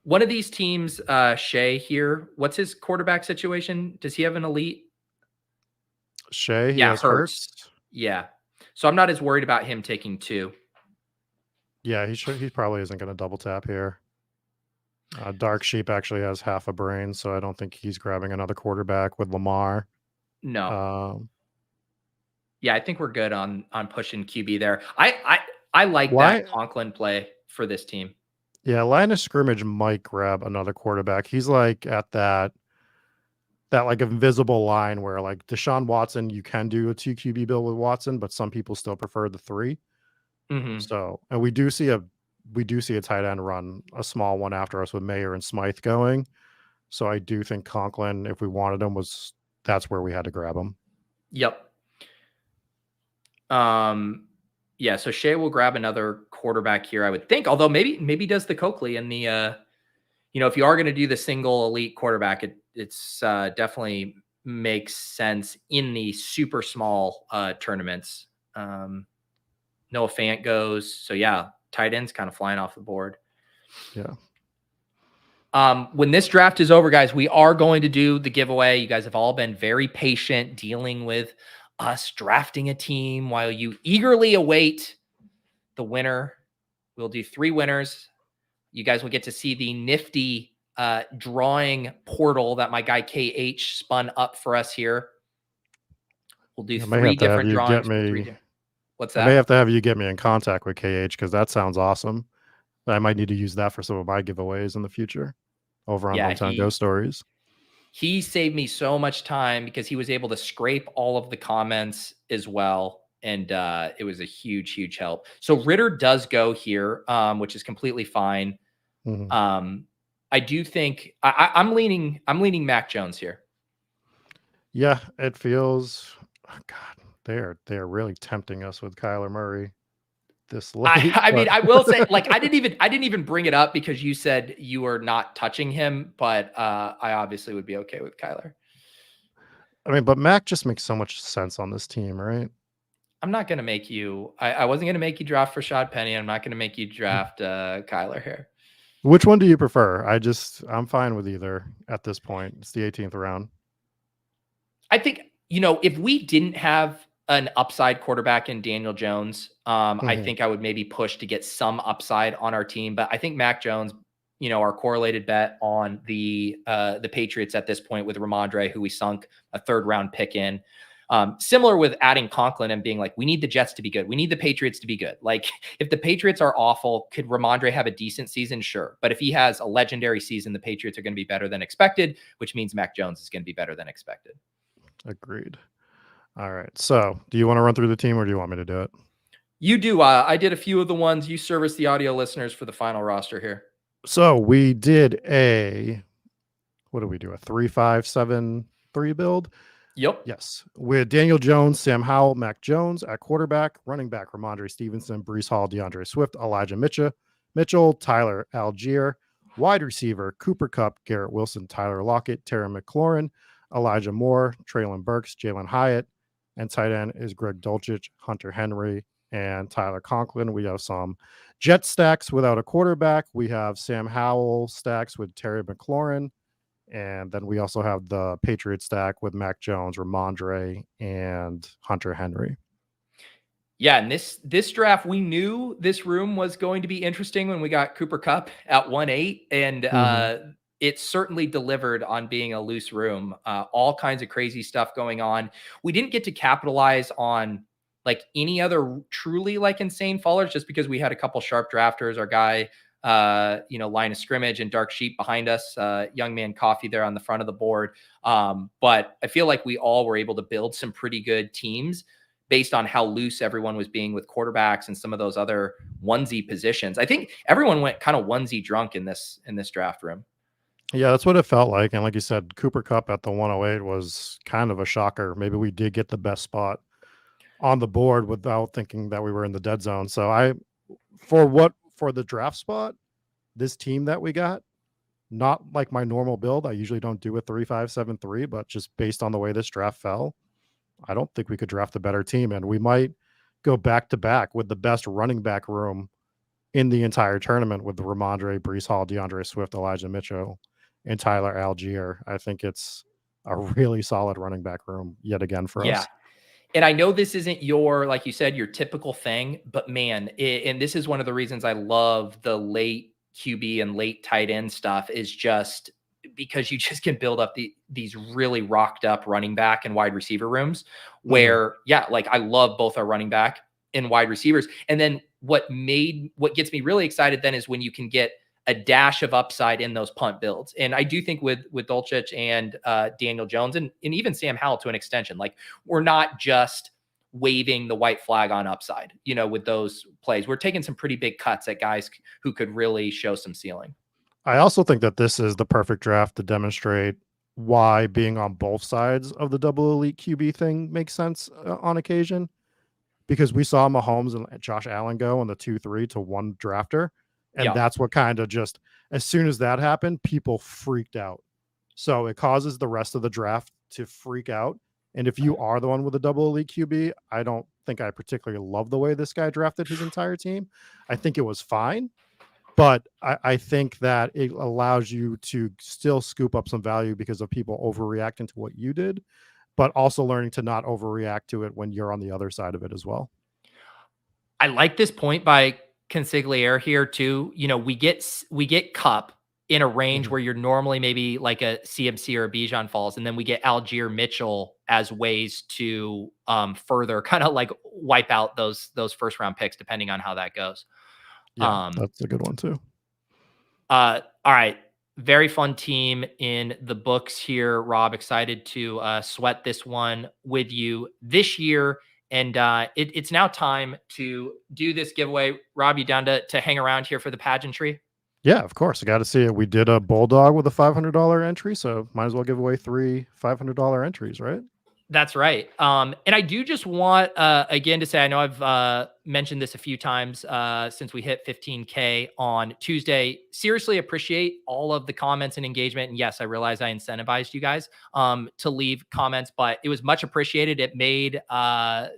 One of these teams, Shea here, what's his quarterback situation? Does he have an elite? Shea, he Yeah, has Hurts. Hurts. Yeah. So I'm not as worried about him taking 2. Yeah, he probably isn't going to double tap here. Dark Sheep actually has half a brain, so I don't think he's grabbing another quarterback with Lamar. No. Yeah, I think we're good on pushing QB there. I like that Conklin play for this team. Yeah, line of scrimmage might grab another quarterback. He's like at that like invisible line where like Deshaun Watson, you can do a 2 QB build with Watson, but some people still prefer the 3. Mm-hmm. So, and we do see a tight end run, a small one after us with Mayer and Smythe going. So I do think Conklin, if we wanted him, that's where we had to grab him. Yep. Yeah, so Shea will grab another quarterback here, I would think. Although maybe does the Coakley and the if you are going to do the single elite quarterback, it's definitely makes sense in the super small tournaments. Noah Fant goes. So yeah, tight ends kind of flying off the board. Yeah. When this draft is over, guys, we are going to do the giveaway. You guys have all been very patient dealing with us drafting a team while you eagerly await the winner. We'll do 3 winners. You guys will get to see the nifty drawing portal that my guy KH spun up for us here. We'll do 3 different drawings. What's that? I may have to have you get me in contact with KH because that sounds awesome. I might need to use that for some of my giveaways in the future over on Hometown Ghost Stories. He saved me so much time because he was able to scrape all of the comments as well. And it was a huge help. So Ritter does go here, which is completely fine. Mm-hmm. I do think I'm leaning Mac Jones here. Yeah, it feels God, they're really tempting us with Kyler Murray this late. I mean, I will say, like, I didn't even bring it up because you said you were not touching him, but I obviously would be okay with Kyler. I mean, but Mac just makes so much sense on this team, right? I'm not going to make you. I wasn't going to make you draft Rashad Penny. I'm not going to make you draft Kyler here. Which one do you prefer? I'm fine with either at this point. It's the 18th round. I think, if we didn't have an upside quarterback in Daniel Jones, I think I would maybe push to get some upside on our team. But I think Mac Jones, our correlated bet on the Patriots at this point with Ramondre, who we sunk a 3rd round pick in. Similar with adding Conklin and being like, we need the Jets to be good. We need the Patriots to be good. Like, if the Patriots are awful, could Ramondre have a decent season? Sure. But if he has a legendary season, the Patriots are going to be better than expected, which means Mac Jones is going to be better than expected. Agreed. All right. So do you want to run through the team or do you want me to do it? You do. I did a few of the ones. You service the audio listeners for the final roster here. So we did what did we do? A 3-5-7-3 build? Yep. Yes. With Daniel Jones, Sam Howell, Mac Jones at quarterback, running back Ramondre Stevenson, Breece Hall, DeAndre Swift, Elijah Mitchell, Tyler Algier, wide receiver Cooper Kupp, Garrett Wilson, Tyler Lockett, Terry McLaurin, Elijah Moore, Traylon Burks, Jalen Hyatt, and tight end is Greg Dulcich, Hunter Henry, and Tyler Conklin. We have some Jet stacks without a quarterback. We have Sam Howell stacks with Terry McLaurin. And then we also have the Patriot stack with Mac Jones, Ramondre, and Hunter Henry. Yeah, and this draft, we knew this room was going to be interesting when we got Cooper Kupp at 1-8, and it certainly delivered on being a loose room. All kinds of crazy stuff going on. We didn't get to capitalize on like any other truly like insane fallers just because we had a couple sharp drafters. Our guy, line of scrimmage and Dark Sheep behind us, Young Man Coffee there on the front of the board. But I feel like we all were able to build some pretty good teams based on how loose everyone was being with quarterbacks and some of those other onesie positions. I think everyone went kind of onesie drunk in this draft room. Yeah, that's what it felt like. And like you said, Cooper Cup at the 108 was kind of a shocker. Maybe we did get the best spot on the board without thinking that we were in the dead zone. So for the draft spot, this team that we got, not like my normal build. I usually don't do a 3-5-7-3, but just based on the way this draft fell, I don't think we could draft a better team. And we might go back to back with the best running back room in the entire tournament with Ramondre, Breece Hall, DeAndre Swift, Elijah Mitchell, and Tyler Algier. I think it's a really solid running back room yet again for us. And I know this isn't your, like you said, your typical thing, but man, and this is one of the reasons I love the late QB and late tight end stuff, is just because you just can build up these really rocked up running back and wide receiver rooms where, like I love both our running back and wide receivers. And then what gets me really excited then is when you can get a dash of upside in those punt builds. And I do think with Dulcich and Daniel Jones and even Sam Howell to an extension, like we're not just waving the white flag on upside, with those plays. We're taking some pretty big cuts at guys who could really show some ceiling. I also think that this is the perfect draft to demonstrate why being on both sides of the double elite QB thing makes sense on occasion, because we saw Mahomes and Josh Allen go on the 2-3 to one drafter. And that's what kind of just, as soon as that happened, people freaked out. So it causes the rest of the draft to freak out. And if you are the one with a double elite QB, I don't think I particularly love the way this guy drafted his entire team. I think it was fine, but I think that it allows you to still scoop up some value because of people overreacting to what you did, but also learning to not overreact to it when you're on the other side of it as well. I like this point by Consigliere here too. We get Cup in a range where you're normally maybe like a CMC or a Bijan falls, and then we get Algier Mitchell as ways to further kind of like wipe out those first round picks depending on how that goes. Yeah, that's a good one too. All right. Very fun team in the books here, Rob. Excited to sweat this one with you this year. And it's now time to do this giveaway. Rob, you down to hang around here for the pageantry? Yeah, of course. I got to see it. We did a Bulldog with a $500 entry, so might as well give away 3 $500 entries, right? That's right. And I do just want, again, to say, I know I've mentioned this a few times since we hit 15K on Tuesday. Seriously appreciate all of the comments and engagement. And yes, I realize I incentivized you guys to leave comments, but it was much appreciated. It made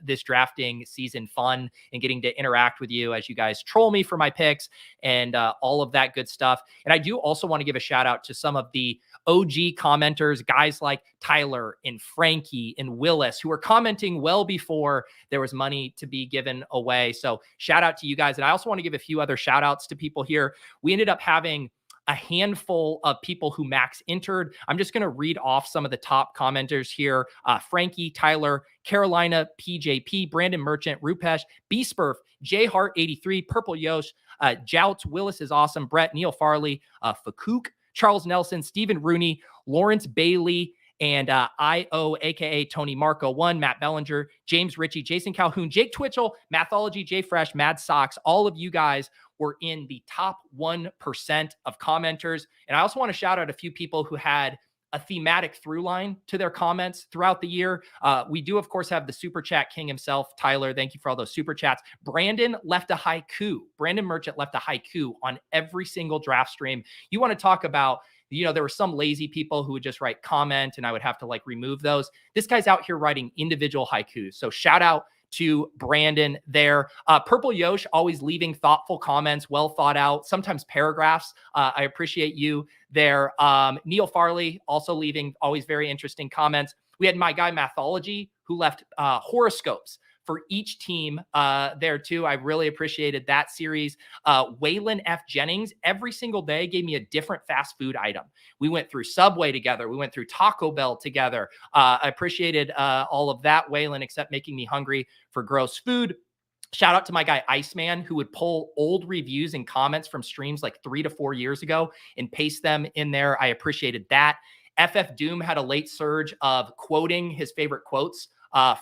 this drafting season fun and getting to interact with you as you guys troll me for my picks and all of that good stuff. And I do also want to give a shout out to some of the OG commenters, guys like Tyler and Frankie and Willis, who were commenting well before there was money to be given away. So shout out to you guys. And I also want to give a few other shout outs to people here. We ended up having a handful of people who max entered. I'm just going to read off some of the top commenters here. Frankie, Tyler, Carolina, PJP, Brandon Merchant, Rupesh, B-Spurf, J Hart 83, Purple Yosh, Jouts, Willis is awesome, Brett, Neil Farley, Fakook, Charles Nelson, Stephen Rooney, Lawrence Bailey, and IO, aka Tony Marco 1, Matt Bellinger, James Ritchie, Jason Calhoun, Jake Twitchell, Mathology, Jay Fresh, Mad Sox. All of you guys were in the top 1% of commenters. And I also want to shout out a few people who had a thematic through line to their comments throughout the year. We do, of course, have the super chat king himself, Tyler. Thank you for all those super chats. Brandon left a haiku. Brandon Merchant left a haiku on every single draft stream. You want to talk about, there were some lazy people who would just write comment and I would have to remove those. This guy's out here writing individual haikus. So shout out to Brandon there. Purple Yosh always leaving thoughtful comments, well thought out, sometimes paragraphs. I appreciate you there. Neil Farley also leaving always very interesting comments. We had my guy Mathology who left horoscopes for each team there too. I really appreciated that series. Waylon F. Jennings, every single day gave me a different fast food item. We went through Subway together. We went through Taco Bell together. I appreciated all of that, Waylon, except making me hungry for gross food. Shout out to my guy Iceman, who would pull old reviews and comments from streams 3 to 4 years ago and paste them in there. I appreciated that. FF Doom had a late surge of quoting his favorite quotes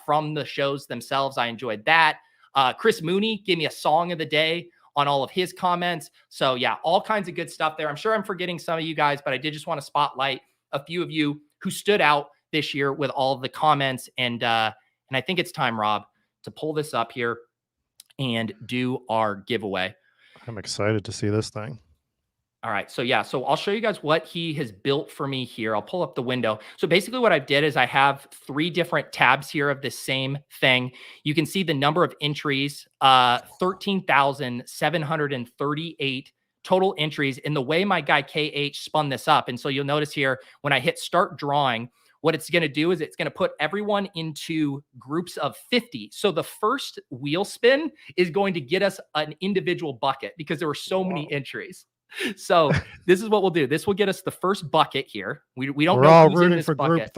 from the shows themselves. I enjoyed that. Chris Mooney gave me a song of the day on all of his comments. So yeah, all kinds of good stuff there. I'm sure I'm forgetting some of you guys, but I did just want to spotlight a few of you who stood out this year with all of the comments. And I think it's time, Rob, to pull this up here and do our giveaway. I'm excited to see this thing. All right. So yeah, so I'll show you guys what he has built for me here. I'll pull up the window. So basically what I did is I have 3 different tabs here of the same thing. You can see the number of entries, 13,738 total entries in the way my guy KH spun this up. And so you'll notice here, when I hit start drawing, what it's going to do is it's going to put everyone into groups of 50. So the first wheel spin is going to get us an individual bucket because there were so many entries. So this is what we'll do. This will get us the first bucket here. We don't We're know all who's in rooting this for bucket.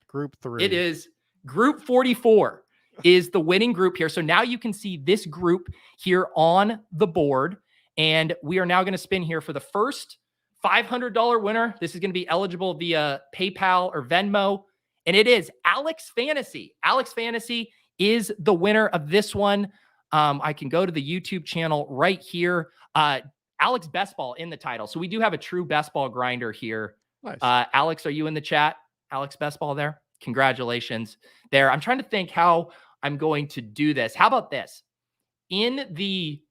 Group three. It is group 44 is the winning group here. So now you can see this group here on the board. And we are now going to spin here for the first $500 winner. This is going to be eligible via PayPal or Venmo. And it is Alex Fantasy. Alex Fantasy is the winner of this one. I can go to the YouTube channel right here. Alex Best Ball in the title. So we do have a true best ball grinder here. Nice. Alex, are you in the chat? Alex Best Ball there. Congratulations there. I'm trying to think how I'm going to do this. How about this? In the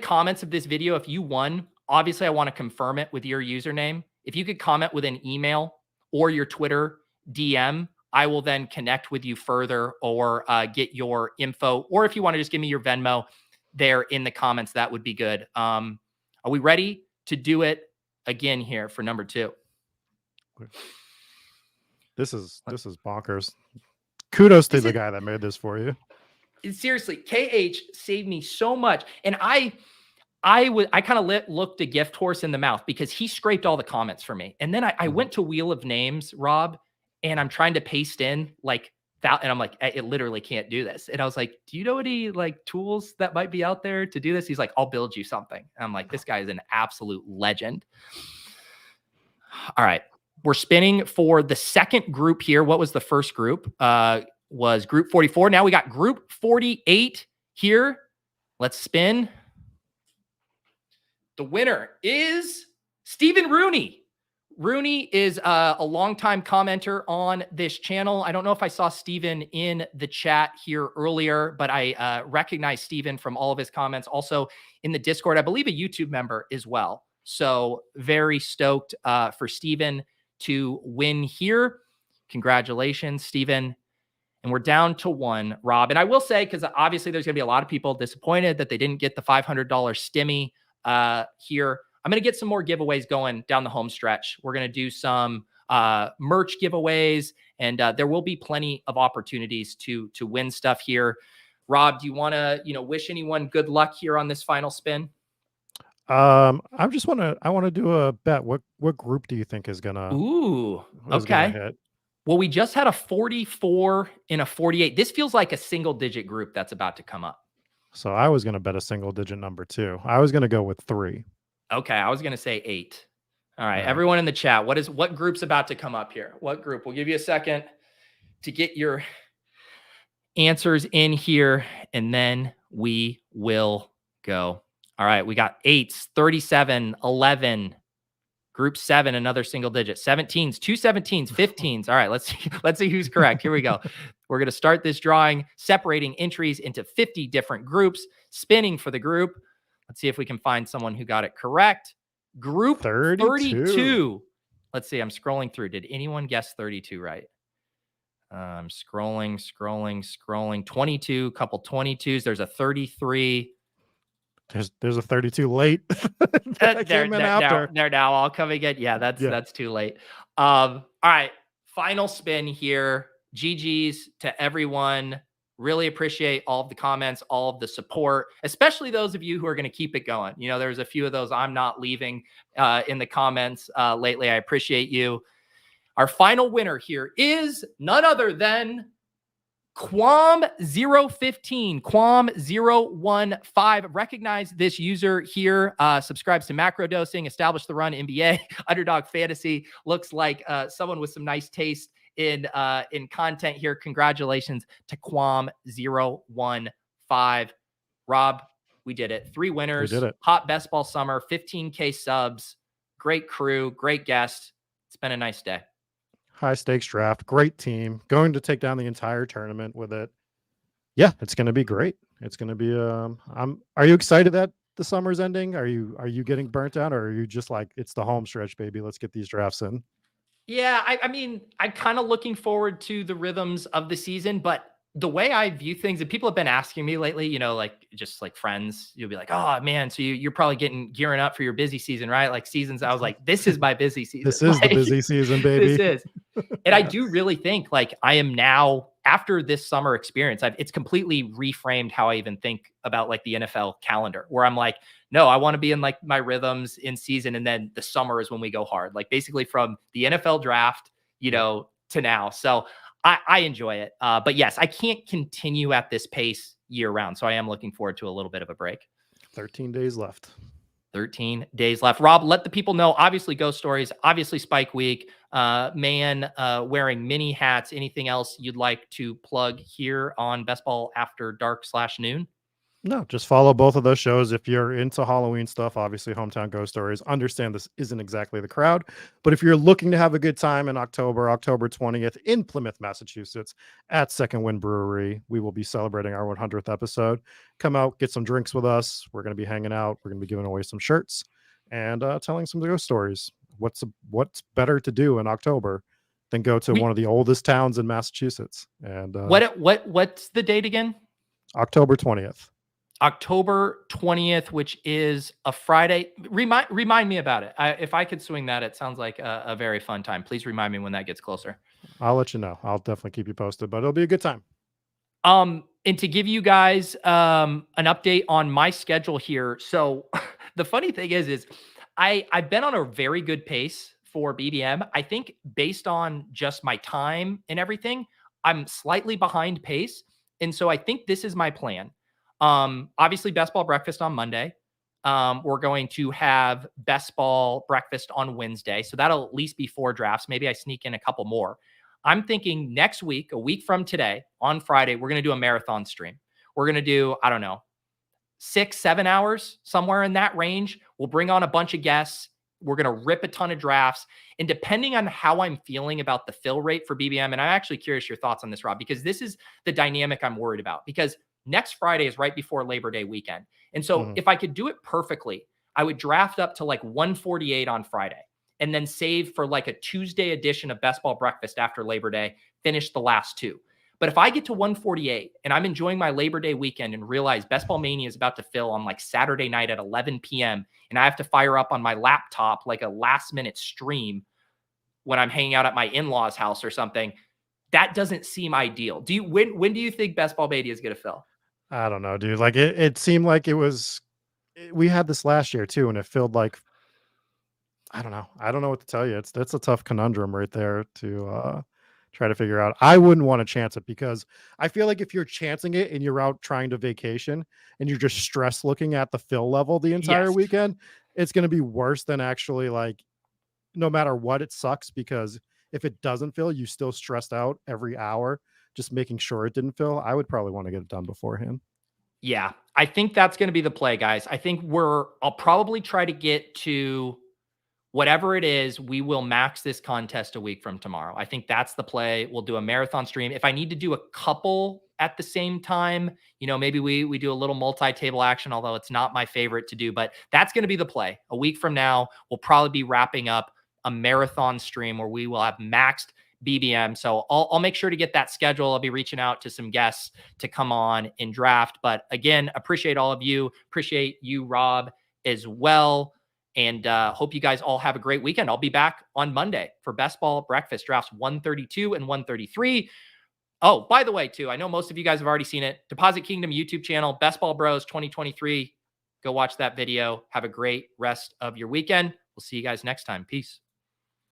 comments of this video, if you won, obviously I want to confirm it with your username. If you could comment with an email or your Twitter DM, I will then connect with you further or get your info. Or if you want to just give me your Venmo there in the comments, that would be good. Are we ready to do it again here for number 2? This is bonkers. Kudos to the guy that made this for you. Seriously, KH saved me so much. And I kind of looked a gift horse in the mouth because he scraped all the comments for me. And then I went to Wheel of Names, Rob, and I'm trying to paste in like that. And I'm like, it literally can't do this. And I was like, do you know any like tools that might be out there to do this? He's like, I'll build you something. And I'm like, this guy is an absolute legend. All right. We're spinning for the second group here. What was the first group? Was group 44. Now we got group 48 here. Let's spin. The winner is Stephen Rooney. Rooney is a longtime commenter on this channel. I don't know if I saw Stephen in the chat here earlier, but I recognize Stephen from all of his comments. Also in the Discord, I believe a YouTube member as well. So very stoked for Stephen to win here. Congratulations, Stephen. And we're down to 1, Rob. And I will say, because obviously there's going to be a lot of people disappointed that they didn't get the $500 stimmy here. I'm going to get some more giveaways going down the home stretch. We're going to do some merch giveaways, and there will be plenty of opportunities to win stuff here. Rob, do you want to, wish anyone good luck here on this final spin? I want to do a bet. What group do you think is gonna? Ooh, is okay. gonna hit? Well, we just had a 44 and a 48. This feels like a single digit group that's about to come up. So I was gonna bet a single digit number 2. I was gonna go with 3. Okay, I was gonna say 8. All right, everyone in the chat, what group's about to come up here? What group? We'll give you a second to get your answers in here, and then we will go. All right, we got 8s, 37, 11, group 7, another single digit, 17s, 2 17s, 15s. All right, let's see who's correct. Here we go. We're going to start this drawing, separating entries into 50 different groups, spinning for the group. Let's see if we can find someone who got it correct. Group 32. Let's see. I'm scrolling through. Did anyone guess 32 right? I'm scrolling. 22, couple 22s. There's a 33. There's a 32 late. They're now all coming in. Yeah, that's too late. All right. Final spin here. GG's to everyone. Really appreciate all of the comments, all of the support, especially those of you who are going to keep it going. There's a few of those I'm not leaving in the comments lately. I appreciate you. Our final winner here is none other than Quam015, Quam015. Recognize this user here, subscribes to Macro Dosing, Establish the Run NBA, Underdog Fantasy. Looks like someone with some nice taste in content here. Congratulations to Quam015. Rob, we did it. 3 winners. We did it. Hot best ball summer, 15K subs. Great crew, great guest. It's been a nice day. High stakes draft, great team, going to take down the entire tournament with it. Yeah, it's going to be great. It's going to be are you excited that the summer's ending? Are you getting burnt out, or are you just like, it's the home stretch, baby, let's get these drafts in? Yeah, I mean, I'm kind of looking forward to the rhythms of the season, but the way I view things, and people have been asking me lately, you know, like just like friends, you'll be like, oh man, so you're probably gearing up for your busy season, right? Like seasons. I was like, this is my busy season. This is like, the busy season, baby. This is. And I do really think like I am now, after this summer experience, it's completely reframed how I even think about like the NFL calendar, where I'm like, no, I want to be in like my rhythms in season. And then the summer is when we go hard, like basically from the NFL draft, you know, to now. So I enjoy it. But yes, I can't continue at this pace year round. So I am looking forward to a little bit of a break. 13 days left. 13 days left. Rob, let the people know, obviously Ghost Stories, obviously Spike Week, man wearing mini hats. Anything else you'd like to plug here on Best Ball After Dark /noon? No, just follow both of those shows. If you're into Halloween stuff, obviously Hometown Ghost Stories. Understand this isn't exactly the crowd, but if you're looking to have a good time in October 20th in Plymouth, Massachusetts at Second Wind Brewery, we will be celebrating our 100th episode. Come out, get some drinks with us. We're going to be hanging out. We're going to be giving away some shirts and telling some ghost stories. What's better to do in October than go to one of the oldest towns in Massachusetts? And what's the date again? October 20th. October 20th, which is a Friday. Remind me about it. If I could swing that, it sounds like a very fun time. Please remind me when that gets closer. I'll let you know. I'll definitely keep you posted, but it'll be a good time. And to give you guys an update on my schedule here. So the funny thing is I've been on a very good pace for BDM. I think based on just my time and everything, I'm slightly behind pace. And so I think this is my plan. Obviously Best Ball breakfast on Monday. We're going to have Best Ball breakfast on Wednesday. So that'll at least be 4 drafts. Maybe I sneak in a couple more. I'm thinking next week, a week from today, on Friday, we're going to do a marathon stream. We're going to do, I don't know, 6-7 hours, somewhere in that range. We'll bring on a bunch of guests. We're going to rip a ton of drafts. And depending on how I'm feeling about the fill rate for BBM, and I'm actually curious your thoughts on this, Rob, because this is the dynamic I'm worried about. Because next Friday is right before Labor Day weekend. And so if I could do it perfectly, I would draft up to like 148 on Friday and then save for like a Tuesday edition of Best Ball breakfast after Labor Day, finish the last 2. But if I get to 148 and I'm enjoying my Labor Day weekend and realize Best Ball Mania is about to fill on like Saturday night at 11 p.m. and I have to fire up on my laptop like a last minute stream when I'm hanging out at my in-laws house or something, that doesn't seem ideal. When do you think Best Ball Mania is going to fill? I don't know, dude. Like it seemed like we had this last year too, and it felt like, I don't know what to tell you. That's a tough conundrum right there to try to figure out. I wouldn't want to chance it because I feel like if you're chancing it and you're out trying to vacation and you're just stressed looking at the fill level the entire weekend, it's going to be worse than actually, like, no matter what, it sucks because if it doesn't fill, you still stressed out every hour just making sure it didn't fill. I would probably want to get it done beforehand. Yeah, I think that's going to be the play, guys. I think I'll probably try to get to whatever it is. We will max this contest a week from tomorrow. I think that's the play. We'll do a marathon stream. If I need to do a couple at the same time, you know, maybe we do a little multi-table action, although it's not my favorite to do, but that's going to be the play. A week from now, we'll probably be wrapping up a marathon stream where we will have maxed BBM. So I'll make sure to get that schedule. I'll be reaching out to some guests to come on and draft. But again, appreciate all of you. Appreciate you, Rob, as well. And hope you guys all have a great weekend. I'll be back on Monday for Best Ball breakfast drafts 132 and 133. Oh, by the way, too, I know most of you guys have already seen it. Deposit Kingdom YouTube channel, Best Ball Bros 2023. Go watch that video. Have a great rest of your weekend. We'll see you guys next time. Peace.